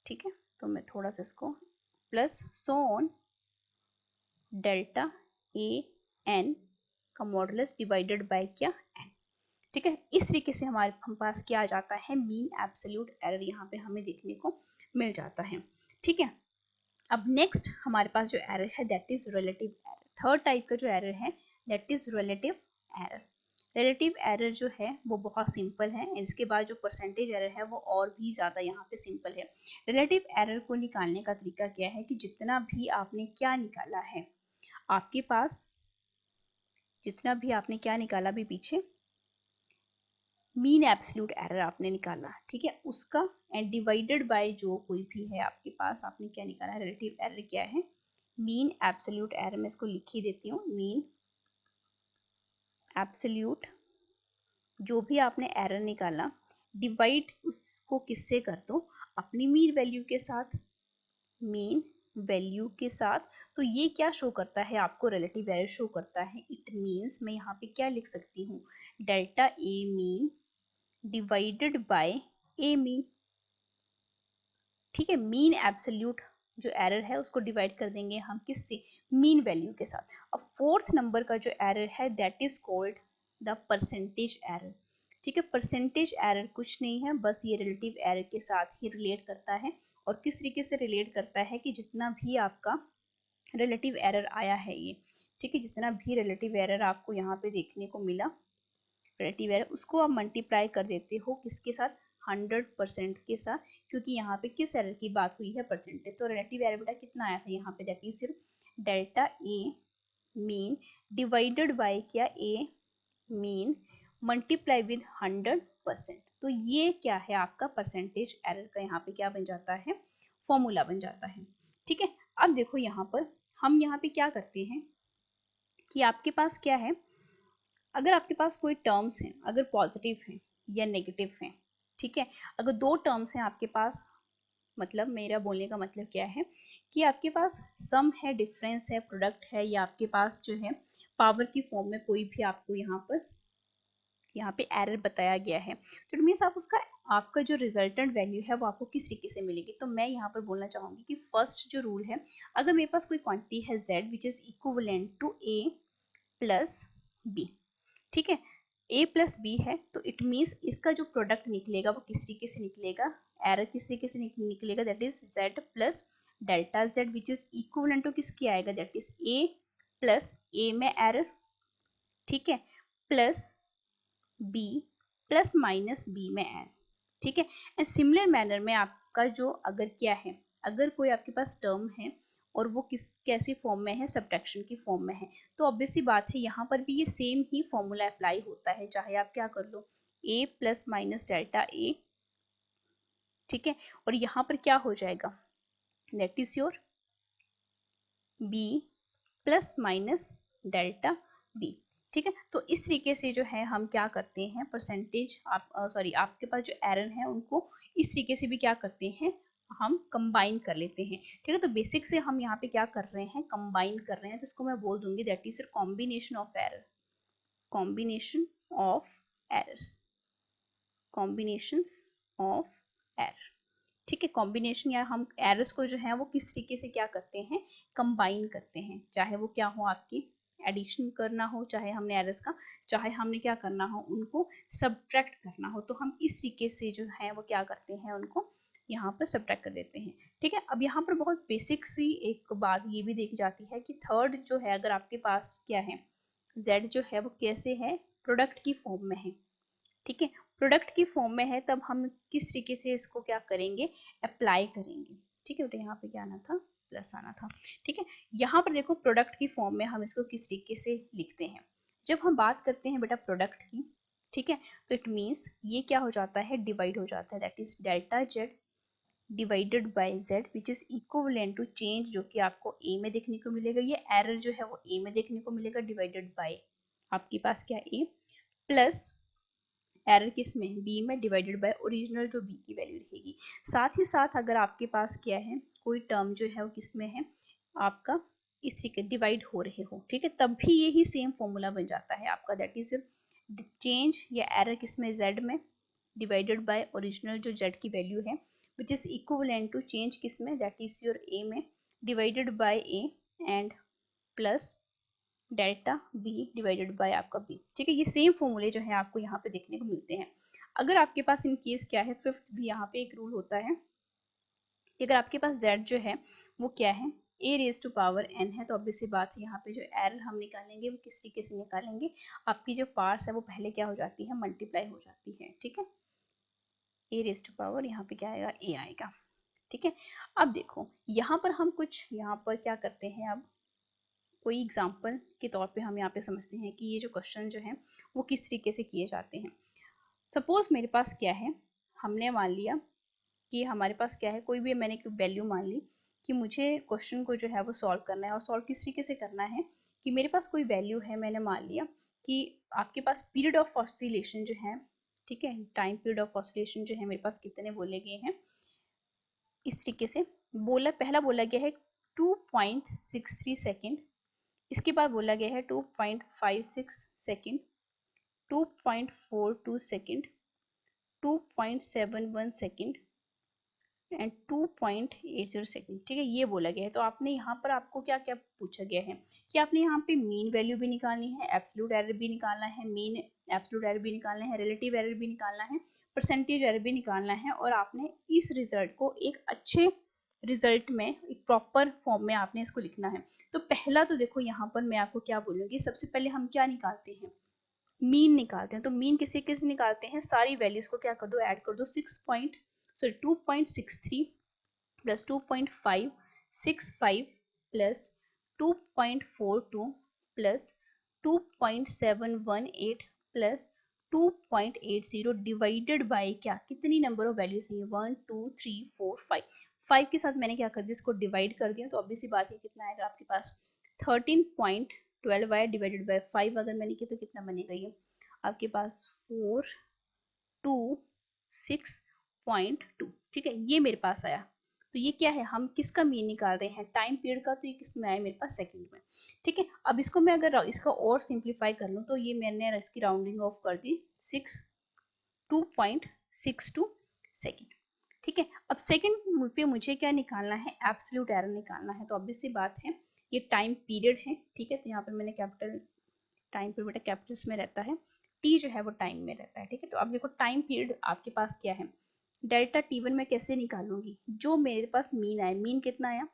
A: ठीक है, तो मैं थोड़ा सा इसको plus so on delta AN का मॉडुलस डिवाइडेड बाय क्या, n। ठीक है, इस तरीके से हम पास क्या आ जाता है, मीन एब्सोल्यूट एरर यहाँ पे हमें देखने को मिल जाता है। ठीक है, अब नेक्स्ट हमारे पास जो एरर है that is relative error. Third type का जो एरर है that is relative error. Relative error जो है वो बहुत सिंपल है, इसके बाद जो परसेंटेज एरर है वो और भी ज़्यादा यहाँ पे सिंपल है। रिलेटिव एरर को निकालने का तरीका क्या है कि जितना भी आपने क्या निकाला है, आपके पास जितना भी आपने क्या निकाला भी पीछे, मीन एब्सोल्यूट एरर आपने निकाला, ठीक है, उसका एंड डिवाइडेड बाय जो कोई भी है आपके पास, आपने क्या निकाला, रिलेटिव एरर क्या है, मीन एब्सोल्यूट एरर। मैं इसको लिख ही देती हूँ, मीन एब्सोल्यूट जो भी आपने एरर निकाला, डिवाइड उसको किससे कर दो, अपनी मीन वैल्यू के साथ, मीन वैल्यू के साथ। तो ये क्या शो करता है आपको, रिलेटिव एरर शो करता है। इट मीन्स मैं यहाँ पे क्या लिख सकती हूँ, delta A mean divided by A mean. ठीक है, मीन एब्सोल्यूट जो एरर है उसको डिवाइड कर देंगे हम किससे, मीन वैल्यू के साथ। अब फोर्थ नंबर का जो एरर है that is called the percentage error. ठीक है, परसेंटेज एरर कुछ नहीं है, बस ये रिलेटिव एरर के साथ ही रिलेट करता है। और किस तरीके से रिलेट करता है कि जितना भी आपका रिलेटिव एरर आया है ये, ठीक है, जितना भी रिलेटिव एरर आपको यहाँ पे देखने को मिला, रिलेटिव एरर, उसको आप मल्टीप्लाई कर देते हो किसके साथ, 100% के साथ, क्योंकि यहाँ पे किस एरर की बात हुई है, परसेंटेज। तो रिलेटिव एरर बेटा कितना आया था यहाँ पे, that is delta A mean divided by क्या, ए मीन मल्टीप्लाई विद 100%। तो ये क्या है आपका परसेंटेज एरर का यहाँ पे क्या बन जाता है, फॉर्मूला बन जाता है। ठीक है, अब देखो यहाँ पर हम यहाँ पे क्या करते हैं कि आपके पास क्या है, अगर आपके पास कोई टर्म्स हैं, अगर पॉजिटिव हैं या नेगेटिव हैं, ठीक है, अगर दो टर्म्स हैं आपके पास, मतलब मेरा बोलने का मतलब क्या है कि आपके पास सम है, डिफरेंस है, प्रोडक्ट है, या आपके पास जो है पावर की फॉर्म में कोई भी आपको यहाँ पे एरर बताया गया है, तो मीन्स आप उसका आपका जो रिजल्टेंट वैल्यू है वो आपको किस तरीके से मिलेगी। तो मैं यहाँ पर बोलना चाहूंगी कि फर्स्ट जो रूल है, अगर मेरे पास कोई क्वांटिटी है z which is equivalent to a plus b, ठीक है, a प्लस बी है, तो इट मीन्स इसका जो प्रोडक्ट निकलेगा वो किस तरीके से निकलेगा, एरर किस तरीके से निकलेगा, that is z plus delta z which is equivalent to किसकी आएगा, that is a plus a में एरर, ठीक है, plus b plus minus b में एरर। ठीक है, एंड सिमिलर मैनर में आपका जो अगर क्या है, अगर कोई आपके पास टर्म है और वो कैसी फॉर्म में है, सब्ट्रैक्शन की फॉर्म में है, तो ऑब्वियस सी बात है यहाँ पर भी ये सेम ही फॉर्मूला अप्लाई होता है, चाहे आप क्या कर लो, a plus minus delta a, ठीक है, और यहाँ पर क्या हो जाएगा, that is your b plus minus delta b। ठीक है, तो इस तरीके से जो है हम क्या करते हैं, परसेंटेज आप सॉरी आपके पास जो एरर है उनको इस तरीके से भी क्या करते हैं, हम कंबाइन कर लेते हैं। ठीक है, तो बेसिक से हम यहाँ पे क्या कर रहे हैं, कंबाइन कर रहे हैं, तो इसको मैं बोल दूंगी that is combination of error, combination of errors, combinations of error. ठीक है, कॉम्बिनेशन या हम एरर्स को जो है वो किस तरीके से क्या करते हैं, कंबाइन करते हैं, चाहे वो क्या हो आपकी एडिशन करना हो, चाहे हमने एरर्स का, चाहे हमने क्या करना हो, उनको सब्ट्रैक्ट करना हो, तो हम इस तरीके से जो है वो क्या करते हैं, उनको यहाँ पर सब्ट्रैक्ट कर देते हैं। ठीक है, अब यहाँ पर बहुत बेसिक सी एक बात ये भी देखी जाती है कि थर्ड जो है, अगर आपके पास क्या है, z जो है वो कैसे है, प्रोडक्ट की फॉर्म में है। ठीक है, प्रोडक्ट की फॉर्म में है, तब हम किस तरीके से इसको क्या करेंगे, अप्लाई करेंगे। ठीक है, तो यहाँ पे क्या आना था, प्लस आना था। ठीक है, यहाँ पर देखो प्रोडक्ट की फॉर्म में हम इसको किस तरीके से लिखते हैं। जब हम बात करते हैं बेटा प्रोडक्ट की, ठीक है, तो इट मीन्स ये क्या हो जाता है, डिवाइड हो जाता है, that is delta Z divided by Z which is equivalent to change, जो कि आपको ए में देखने को मिलेगा, ये एरर जो है वो ए में देखने को मिलेगा, डिवाइडेड बाय आपके पास क्या ए, प्लस एरर किस में, बी में, डिवाइडेड बाय ओरिजिनल जो बी की वैल्यू रहेगी। साथ ही साथ अगर आपके पास क्या है, कोई टर्म जो है वो किस में है, आपका इस तरीके डिवाइड हो रहे हो, ठीक है, तब भी यही सेम फॉर्मूला बन जाता है आपका, दैट इज चेंज या एरर किस में, जेड में, डिवाइडेड बाय ओरिजिनल जो जेड की वैल्यू है, which is equivalent to change किस में, दैट इज योर ए में, divided by A and plus delta B divided by आपका बी। ठीक है, ये सेम फॉर्मूले जो है आपको यहाँ पे देखने को मिलते हैं। अगर आपके पास इन केस क्या है, फिफ्थ भी यहाँ पे एक रूल होता है, अगर आपके पास z जो है वो क्या है, a raise to power n है, तो ऑब्वियस सी बात है यहाँ पे जो एरर हम निकालेंगे वो किस तरीके से निकालेंगे, आपकी जो पार्ट्स है वो पहले क्या हो जाती है, मल्टीप्लाई हो जाती है। ठीक है, a रेज टू पावर यहाँ पे क्या आएगा, a आएगा। ठीक है, अब देखो यहाँ पर हम कुछ यहाँ पर क्या करते हैं, अब कोई एग्जाम्पल के तौर पे हम यहाँ पे समझते हैं कि ये जो क्वेश्चन जो है वो किस तरीके से किए जाते हैं। सपोज मेरे पास क्या है, हमने मान लिया कि हमारे पास क्या है, कोई भी मैंने वैल्यू मान ली कि मुझे क्वेश्चन को जो है वो सॉल्व करना है, और सॉल्व किस तरीके से करना है कि मेरे पास कोई वैल्यू है, मैंने मान लिया कि आपके पास पीरियड ऑफ ऑसिलेशन जो है, ठीक है, टाइम पीरियड ऑफ ऑसिलेशन जो है मेरे पास कितने बोले गए हैं, इस तरीके से बोला, पहला बोला गया है 2.63 सेकेंड, इसके बाद बोला गया है 2.56 second, 2.42 second, 2.71 second and 2.80 second. ठीक है, ये बोला गया है। तो आपने यहाँ पर आपको क्या क्या पूछा गया है कि आपने यहाँ पे मीन वैल्यू भी निकालनी है, एब्सोल्यूट एरर भी निकालना है, मीन एब्सोल्यूट एरर भी निकालना है, रिलेटिव एरर भी निकालना है, परसेंटेज एरर भी निकालना है, और आपने इस रिजल्ट को एक अच्छे रिजल्ट में एक प्रॉपर फॉर्म में आपने इसको लिखना है। तो पहला तो देखो यहाँ पर मैं आपको क्या बोलूँगी, सबसे पहले हम क्या निकालते हैं, मीन निकालते हैं। तो मीन किसी किसी निकालते हैं, सारी वैल्यूज को क्या कर दो, ऐड कर दो, 2.63 plus 2.565 plus 2.42 plus 2.718 plus 2.80 divided by क्या, कितनी नंबर ऑफ वैल्यूज है, 1 2 3 4 5 के साथ मैंने क्या कर दिया, इसको डिवाइड कर दिया, तो ऑब्वियस सी बात है कितना आएगा आपके पास 13.12 आया, डिवाइडेड बाय 5 अगर मैंने किया तो कितना बनेगा, ये आपके पास 426.2। ठीक है, ये मेरे पास आया। तो ये क्या है, हम किसका मीन निकाल रहे हैं, टाइम पीरियड का, तो ये किस में आया, मेरे पास सेकंड में। ठीक है, अब इसको मैं अगर इसका और सिंप्लीफाई कर लूँ, तो ये मैंने इसकी राउंडिंग ऑफ कर दी 2.62 सेकेंड। ठीक है, अब सेकंड पे मुझे क्या निकालना है, एब्सोल्यूट एरर निकालना है। तो ऑब्वियस सी बात है ये टाइम पीरियड है। ठीक है, तो यहाँ पर मैंने कैपिटल टाइम पीरियड बेटा कैपिटल्स में रहता है, टी जो है वो टाइम में रहता है। ठीक है, तो अब देखो टाइम पीरियड आपके पास क्या है, डेल्टा टी1 में कैसे निकालूंगी, जो मेरे पास मीन आया, मीन कितना आया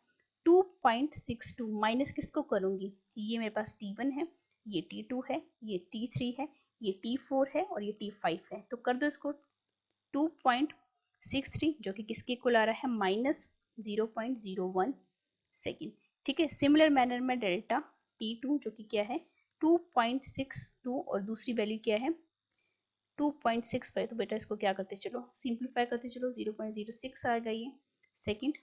A: 2.62, माइनस किसको करूंगी, ये मेरे पास टी1 है, ये टी2 है, ये टी3 है, ये टी4 है और ये टी5 है। तो कर दो इसको 2.63 जो कि किसके इक्वल आ रहा है, माइनस 0.01 सेकेंड। ठीक है, सिमिलर मैनर में डेल्टा टी2 जो कि क्या है 2.62 और दूसरी वैल्यू क्या है 2.65, तो बेटा इसको क्या करते चलो, सिंप्लीफाई करते चलो, 0.06 आ गई है सेकेंड।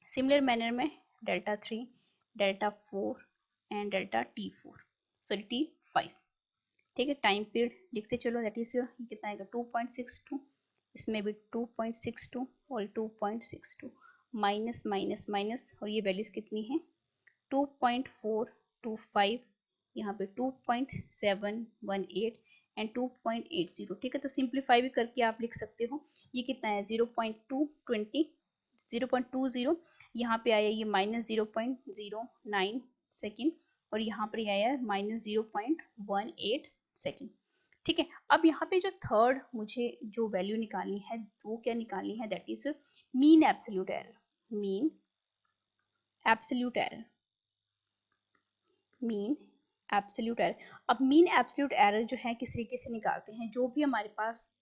A: सिमिलर मैनर में डेल्टा 3, डेल्टा 4 एंड डेल्टा टी4 सॉरी टी5। ठीक है, टाइम पीरियड लिखते चलो, दैट इज कितना आएगा 2.62, इसमें भी 2.62 और 2.62, माइनस माइनस माइनस, और ये वैल्यूज कितनी है 2.425, यहाँ पे 2.718 एंड 2.80। ठीक है, तो सिंप्लीफाई भी करके आप लिख सकते हो, ये कितना है 0.20, यहाँ पे आया ये माइनस 0.09 सेकेंड, और यहाँ पर ये आया -0.18 सेकेंड। ठीक है, अब यहाँ पे जो थर्ड मुझे जो वैल्यू निकालनी है वो क्या निकालनी है, that is mean absolute error. Mean absolute error, mean absolute error. अब मीन एब्सोल्यूट एरर जो है किस तरीके से निकालते हैं, जो भी हमारे पास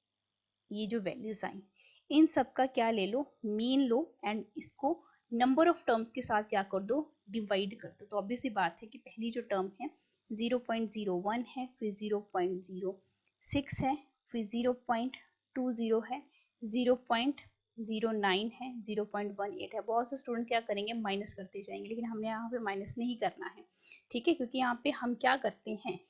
A: ये जो वैल्यूज आई इन सब का क्या ले लो, मीन लो, एंड इसको नंबर ऑफ टर्म्स के साथ क्या कर दो, डिवाइड कर दो। तो ऑब्वियस सी बात है कि पहली जो टर्म है 0.01 है, फिर 0.06 है, फिर 0.20 है, 0.09 है, 0.18 है। बहुत से स्टूडेंट क्या करेंगे, माइनस करते जाएंगे, लेकिन हमने यहाँ पे माइनस नहीं करना है। ठीक है, क्योंकि यहाँ पे हम क्या करते हैं,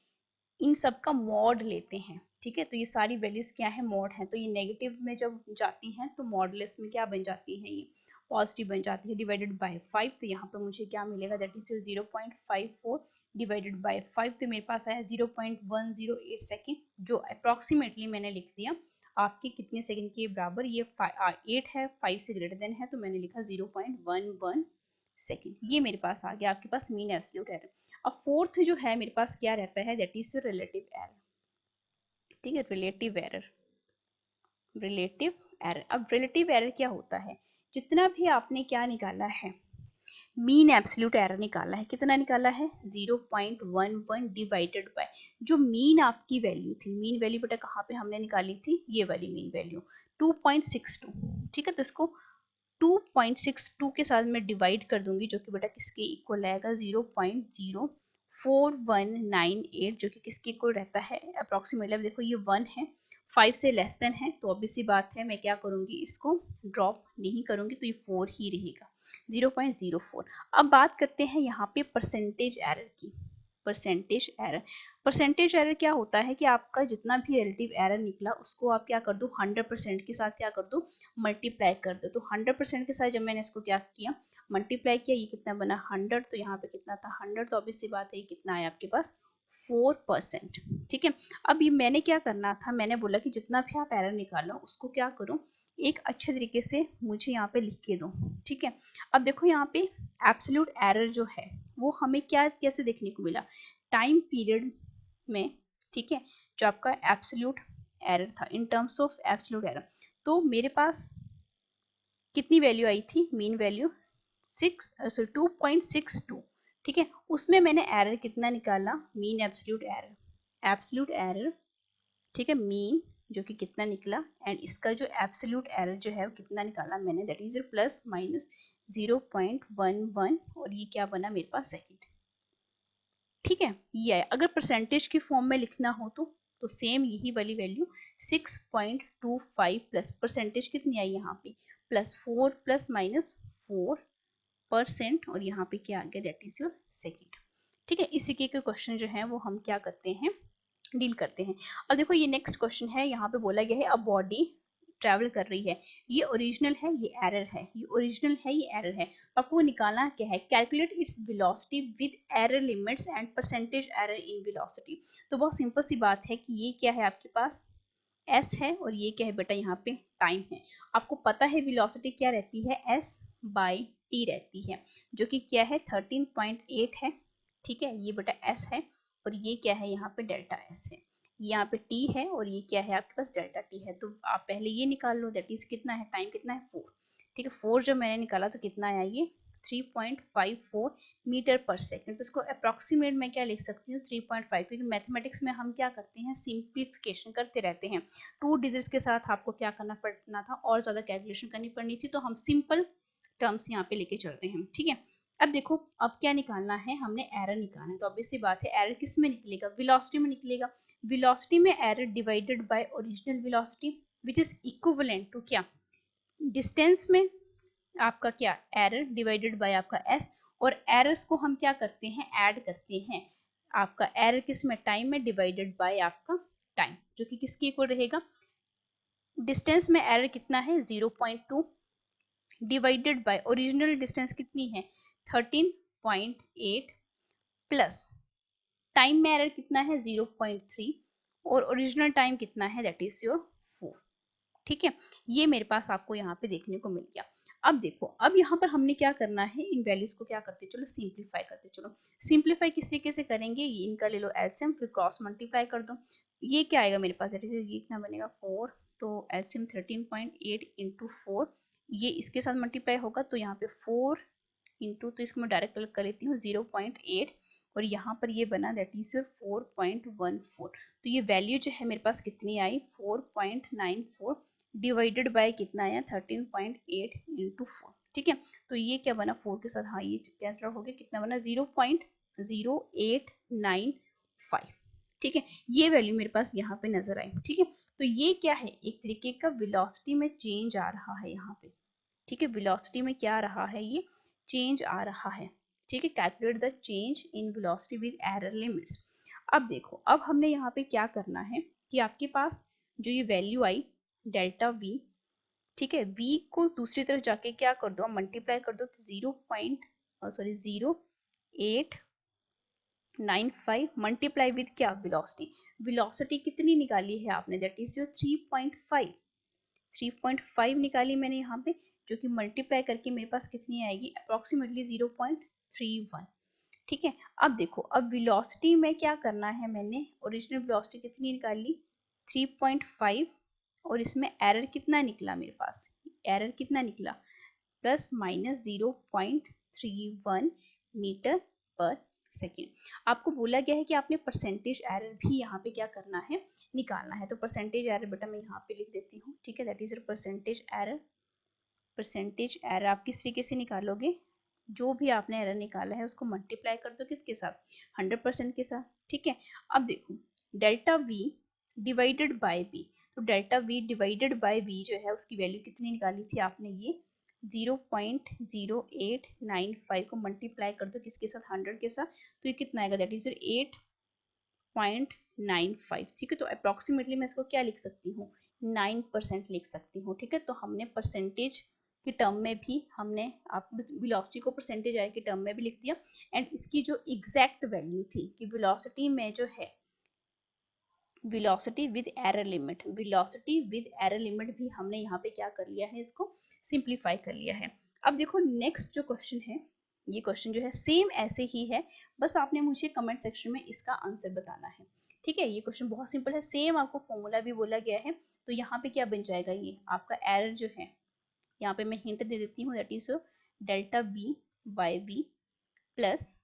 A: इन सब का मॉड लेते हैं। ठीक है, तो ये सारी वैल्यूज क्या है, मॉड है। तो ये नेगेटिव में जब जाती हैं तो मॉडलेस में क्या बन जाती है, ये पॉजिटिव बन जाती है, डिवाइडेड बाय 5। तो यहाँ पे मुझे क्या मिलेगा, दैट इज 0.54 डिवाइडेड बाय 5। तो मेरे पास आया 0.108 सेकेंड, जो अप्रोक्सीमेटली मैंने लिख दिया आपके कितने सेकंड के बराबर, ये 8 है, 5 से ग्रेटर देन है, तो मैंने लिखा 0.11 सेकेंड। ये मेरे पास आ गया आपके पास मीन एब्सोल्यूट एरर। अब फोर्थ जो है मेरे पास क्या रहता है, दैट इज रिलेटिव एरर। ठीक है, रिलेटिव एरर, रिलेटिव एरर। अब रिलेटिव एरर क्या होता है, जितना भी आपने क्या निकाला है, मीन एब्सोल्यूट एरर निकाला है, कितना निकाला है, 0.11 डिवाइडेड बाय जो मीन आपकी वैल्यू थी, मीन वैल्यू बेटा कहाँ पे हमने निकाली थी, ये वाली मीन वैल्यू 2.62। ठीक है, तो इसको 2.62 के साथ मैं डिवाइड कर दूंगी, जो कि बेटा किसके इक्वल आएगा, 0.04198, जो कि किसके इक्वल रहता है अप्रोक्सीमेटली। अब देखो ये 1 है, 5 से लेस देन है, तो ऑब्वियस सी बात है मैं क्या करूंगी, इसको ड्रॉप नहीं करूंगी, तो ये 4 ही रहेगा, 0.04। अब बात करते हैं यहाँ पे परसेंटेज एरर की। परसेंटेज एरर, परसेंटेज एरर क्या होता है कि आपका जितना भी रिलेटिव एरर निकला उसको आप क्या कर दो, 100% के साथ क्या कर दो, मल्टीप्लाई कर दो। तो 100% के साथ जब मैंने इसको क्या किया, मल्टीप्लाई किया, ये कितना बना 100, तो यहाँ पे कितना था 100, तो ऑब्वियस सी बात है ये कितना है आपके पास 4%। ठीक है, अब ये मैंने क्या करना था, मैंने बोला कि जितना भी आप एरर निकालो उसको क्या करो, एक अच्छे तरीके से मुझे यहाँ पे लिख के दो। ठीक है, अब देखो यहाँ पे एब्सोल्यूट एरर जो है वो हमें क्या कैसे देखने को मिला, टाइम पीरियड में। ठीक है, जो आपका एब्सोल्यूट एरर था in terms of absolute error, तो मेरे पास कितनी वैल्यू आई थी, मीन वैल्यू 2.62। ठीक है, उसमें मैंने एरर कितना निकाला, mean absolute error, absolute error. ठीक है, मीन जो कि कितना निकला, एंड इसका जो एब्सोल्यूट एरर जो है वो कितना निकाला मैंने, दैट इज प्लस माइनस 0.11, और ये क्या बना मेरे पास सेकेंड। ठीक है, ये है। अगर परसेंटेज की फॉर्म में लिखना हो तो सेम यही वाली वैल्यू 6.25 प्लस परसेंटेज कितनी आई यहाँ पे, +4 प्लस माइनस 4%, और यहाँ पे क्या आ गया, दैट इज योर सेकेंड। ठीक है, इसी के क्वेश्चन जो है वो हम क्या करते हैं, डील करते हैं। अब देखो ये नेक्स्ट क्वेश्चन है, यहाँ पे बोला गया है अ बॉडी ट्रैवल कर रही है, ये ओरिजिनल है, ये एरर है, ये ओरिजिनल है, ये एरर है। आपको निकालना क्या है, calculate its velocity with error limits and percentage error in velocity. तो बहुत सिंपल सी बात है कि ये क्या है आपके पास s है, और ये क्या है बेटा यहाँ पे टाइम है। आपको पता है वेलोसिटी क्या रहती है, s/t रहती है, जो कि क्या है 13.8 है। ठीक है, ये बेटा s है, और ये क्या है यहाँ पे डेल्टा s है, यहाँ पे t है, और ये क्या है आपके पास डेल्टा t है। तो आप पहले ये निकाल लो, दैट इज कितना है, टाइम कितना है 4। ठीक है, 4 जब मैंने निकाला तो कितना आया, ये 3.54 मीटर पर सेकेंड। तो इसको अप्रॉक्सीमेट मैं क्या लिख सकती हूँ 3.5, क्योंकि मैथमेटिक्स में हम क्या करते हैं, सिंप्लीफिकेशन करते रहते हैं। 2 डिजिट्स के साथ आपको क्या करना पड़ना था, और ज़्यादा कैलकुलेशन करनी पड़नी थी, तो हम सिंपल टर्म्स यहाँ पे लेके चल रहे हैं। ठीक है, अब देखो अब क्या निकालना है, हमने एरर निकालना है। तो ऑब्वियस सी बात है एरर किस में निकलेगा, वेलोसिटी में निकलेगा। वेलोसिटी में error divided by original velocity, which is equivalent to क्या, डिस्टेंस में आपका क्या एरर डिवाइडेड बाय आपका s, और एरर्स को हम क्या करते हैं, ऐड करते हैं। आपका एरर किस में, टाइम में, डिवाइडेड बाय आपका टाइम, जो कि किसके इक्वल रहेगा, डिस्टेंस में एरर कितना है 0.2 डिवाइडेड बाय ओरिजिनल डिस्टेंस कितनी है 13.8 प्लस टाइम में एरर कितना है 0.3, और ओरिजिनल टाइम कितना है दैट इज योर 4। ठीक है, ये मेरे पास आपको यहाँ पे देखने को मिल गया। अब देखो, अब यहाँ पर हमने क्या करना है, इन वैल्यूज को क्या करते चलो सिंप्लीफाई करते चलो। सिंप्लीफाई किस तरीके से करेंगे, ये इनका ले लो एलसीएम, फिर क्रॉस मल्टीप्लाई कर दो। ये क्या आएगा मेरे पास, दैट इज ये कितना बनेगा 4, तो एलसीएम 13.8 इंटू 4, ये इसके साथ मल्टीप्लाई होगा तो यहाँ पे 4 इंटू, तो इसको मैं डायरेक्ट कलेक्ट कर लेती हूँ 0.8, और यहाँ पर ये बना दैट इज 4.14। तो ये वैल्यू जो है मेरे पास कितनी आई 4.94 डिवाइडेड बाय कितना आया 13.8 इंटू 4। ठीक है, तो ये क्या बना 4 के साथ, हाँ ये कैंसिल हो गया, कितना बना 0.0895। ठीक है, ये वैल्यू मेरे पास यहाँ पे नजर आई। ठीक है, तो ये क्या है, एक तरीके का वेलोसिटी में चेंज आ रहा है यहाँ पे। ठीक है, वेलोसिटी में क्या आ रहा है, ये चेंज आ रहा है। ठीक है, calculate the change in velocity with error limits. अब देखो, अब हमने यहाँ पे क्या करना है कि आपके पास जो ये वैल्यू आई डेल्टा वी, ठीक है, v को दूसरी तरफ जाके क्या कर दो, मल्टीप्लाई कर दो, तो 0.0895 मल्टीप्लाई विद क्या वेलोसिटी। वेलोसिटी कितनी निकाली है आपने, दैट इज योर 3.5 निकाली मैंने यहाँ पे, जो कि मल्टीप्लाई करके मेरे पास कितनी आएगी अप्रोक्सीमेटली 0.31। ठीक है, अब देखो, अब वेलोसिटी में क्या करना है, मैंने ओरिजिनल वेलोसिटी कितनी निकाली 3.5, और इसमें एरर कितना निकला मेरे पास, एरर कितना निकला plus minus 0.31 metre per second. आपको बोला गया है कि आपने परसेंटेज एरर भी यहाँ पे क्या करना है, निकालना है। तो परसेंटेज एरर बेटा मैं यहाँ पे लिख देती हूँ। ठीक है, that is percentage error. Percentage error आप किस तरीके से निकालोगे, जो भी आपने एरर निकाला है उसको मल्टीप्लाई कर दो किसके साथ, 100% के साथ। ठीक है, अब देखो delta V divided by V, तो delta V divided by V जो है उसकी वैल्यू कितनी निकाली थी आपने, ये 0.0895 को मल्टीप्लाई कर दो किसके साथ, 100 के साथ, तो ये कितना आएगा, दैट इज 8.95। ठीक है, तो अप्रोक्सीमेटली मैं इसको क्या लिख सकती हूँ, 9% लिख सकती हूँ। ठीक है, तो हमने परसेंटेज की टर्म में भी हमने आप वेलोसिटी को परसेंटेज एरर की टर्म में भी लिख दिया, एंड इसकी जो एग्जैक्ट वैल्यू थी कि वेलोसिटी में जो है velocity with error limit, velocity with error limit भी हमने यहाँ पे क्या कर लिया है, इसको सिंप्लीफाई कर लिया है। अब देखो नेक्स्ट जो क्वेश्चन है, ये क्वेश्चन जो है सेम ऐसे ही है, बस आपने मुझे कमेंट सेक्शन में इसका आंसर बताना है। ठीक है, ये क्वेश्चन बहुत सिंपल है, सेम आपको फॉर्मूला भी बोला गया है। तो यहाँ पे क्या बन जाएगा, ये आपका एरर जो है, यहाँ पे मैं हिंट दे देती हूँ, that is delta B by V plus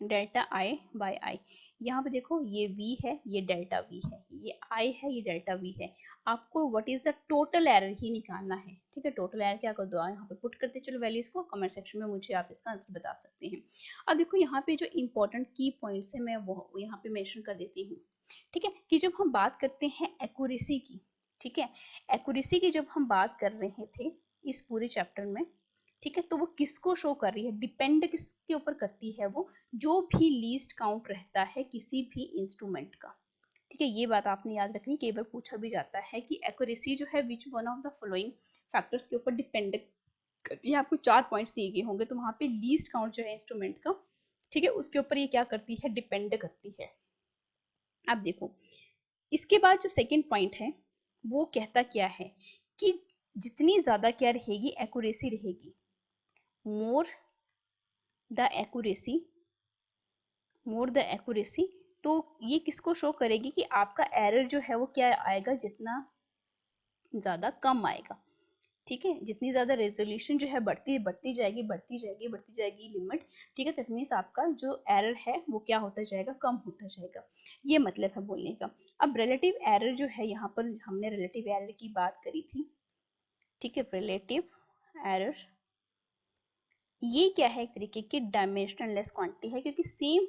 A: delta I by I. यहाँ पे देखो ये v है, ये डेल्टा v है, ये i है, ये डेल्टा v है। आपको what is the total error ही निकालना है। ठीक है, टोटल एरर क्या कर दो, यहाँ पे पुट करते चलो वैल्यूज को, कमेंट सेक्शन में मुझे आप इसका आंसर बता सकते हैं। अब देखो यहाँ पे जो इंपॉर्टेंट की पॉइंट्स है मैं वो यहाँ पे मेंशन कर देती हूँ। ठीक है, कि जब हम बात करते हैं एक्यूरेसी की, ठीक है, एक्यूरेसी की जब हम बात कर रहे थे इस पूरे चैप्टर में, ठीक है, तो वो किसको शो कर रही है, डिपेंड किसके ऊपर करती है, वो जो भी लीस्ट काउंट रहता है किसी भी इंस्ट्रूमेंट का। ठीक है, ये बात आपने याद रखनी, कई बार पूछा भी जाता है कि एक्यूरेसी जो है which one of the following factors के ऊपर डिपेंड करती है। आपको 4 पॉइंट्स दिए गए होंगे, तो वहां पे लीस्ट काउंट जो है इंस्ट्रूमेंट का, ठीक है, उसके ऊपर ये क्या करती है, डिपेंड करती है। अब देखो इसके बाद जो सेकेंड पॉइंट है वो कहता क्या है कि जितनी ज्यादा क्या रहेगी, एक्यूरेसी रहेगी, more the accuracy, तो ये किसको शो करेगी कि आपका एरर जो है वो क्या आएगा, जितना ज्यादा कम आएगा। ठीक है, जितनी ज्यादा रेजोल्यूशन जो है बढ़ती जाएगी लिमिट। ठीक है, दैट मींस आपका जो एरर है वो क्या होता जाएगा, कम होता जाएगा। ये मतलब है बोलने का। अब रिलेटिव एरर जो है, यहाँ पर हमने रिलेटिव एरर की बात करी थी। ठीक है, रिलेटिव एरर ये क्या है, एक तरीके की डायमेंशनल लेस क्वांटिटी है, क्योंकि सेम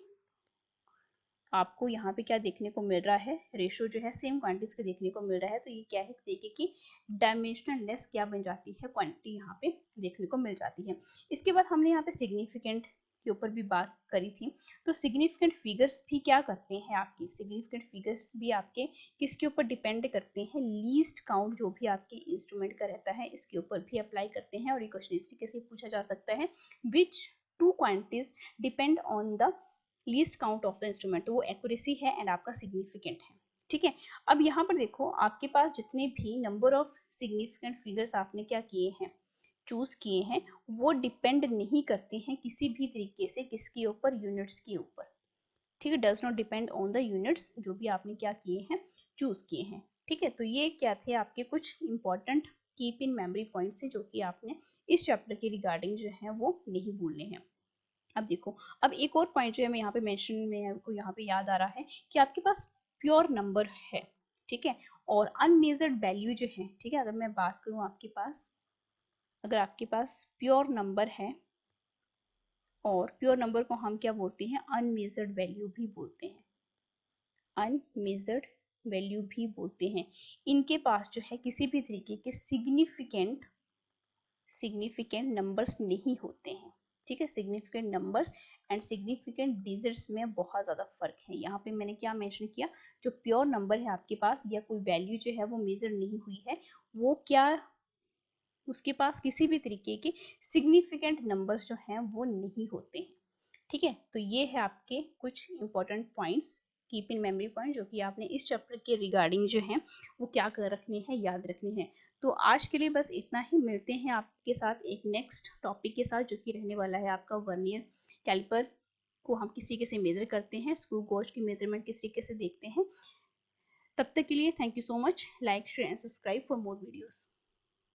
A: आपको यहाँ पे क्या देखने को मिल रहा है, रेशो जो है सेम क्वांटिटीज के देखने को मिल रहा है। तो ये क्या है, एक तरीके की डायमेंशनल लेस क्या बन जाती है, क्वांटिटी यहाँ पे देखने को मिल जाती है। इसके बाद हमने यहाँ पे सिग्निफिकेंट के ऊपर भी बात करी थी। तो सिग्निफिकेंट फिगर्स भी क्या करते हैं, आपकी सिग्निफिकेंट फिगर्स भी आपके किसके ऊपर डिपेंड करते हैं, लीस्ट काउंट जो भी आपके इंस्ट्रूमेंट का रहता है इसके ऊपर भी अप्लाई करते हैं। और ये क्वेश्चन इस तरीके से पूछा जा सकता है, which two quantities depend on the least count of the instrument, तो वो एक्यूरेसी है एंड आपका सिग्निफिकेंट है। ठीक है, अब यहाँ पर देखो आपके पास जितने भी नंबर ऑफ सिग्निफिकेंट फिगर्स आपने क्या किए हैं, चूज किए हैं वो डिपेंड नहीं करते हैं किसी भी तरीके से किसके ऊपर, यूनिट्स के ऊपर। ठीक है, does not depend on the units जो भी आपने क्या किए हैं, चूज किए हैं। ठीक है, तो ये क्या थे आपके कुछ important keep in memory points हैं जो कि आपने इस चैप्टर के रिगार्डिंग जो है वो नहीं भूलने हैं। अब देखो, अब एक और पॉइंट जो है मैं यहाँ पे मेंशन में को यहाँ पे याद आ रहा है कि आपके पास प्योर नंबर है, ठीक है, और अनमेजर्ड वैल्यू जो है, ठीक है, अगर मैं बात करूँ आपके पास, अगर आपके पास प्योर नंबर है, और प्योर नंबर को हम क्या बोलते हैं, अनमेजर्ड वैल्यू भी बोलते हैं, अनमेजर्ड वैल्यू भी बोलते हैं। इनके पास जो है किसी भी तरीके के सिग्निफिकेंट नंबर्स नहीं होते हैं। ठीक है, significant numbers and significant digits में बहुत ज़्यादा फर्क है। यहाँ पे मैंने क्या मेंशन किया, जो प्योर नंबर है आपके पास या कोई वैल्यू जो है वो मेजर नहीं हुई है, वो क्या, उसके पास किसी भी तरीके के सिग्निफिकेंट नंबर्स जो हैं वो नहीं होते हैं। ठीक है, तो ये है आपके कुछ important points, keep in memory point, जो कि आपने इस चैप्टर के रिगार्डिंग जो है वो क्या कर रखने हैं, याद रखने हैं। तो आज के लिए बस इतना ही, मिलते हैं आपके साथ एक नेक्स्ट टॉपिक के साथ जो कि रहने वाला है आपका वर्नियर कैलिपर को हम किस तरीके से मेजर करते हैं, स्क्रू गॉज की मेजरमेंट किस तरीके से देखते हैं। तब तक के लिए thank you so much, like share and subscribe for more videos.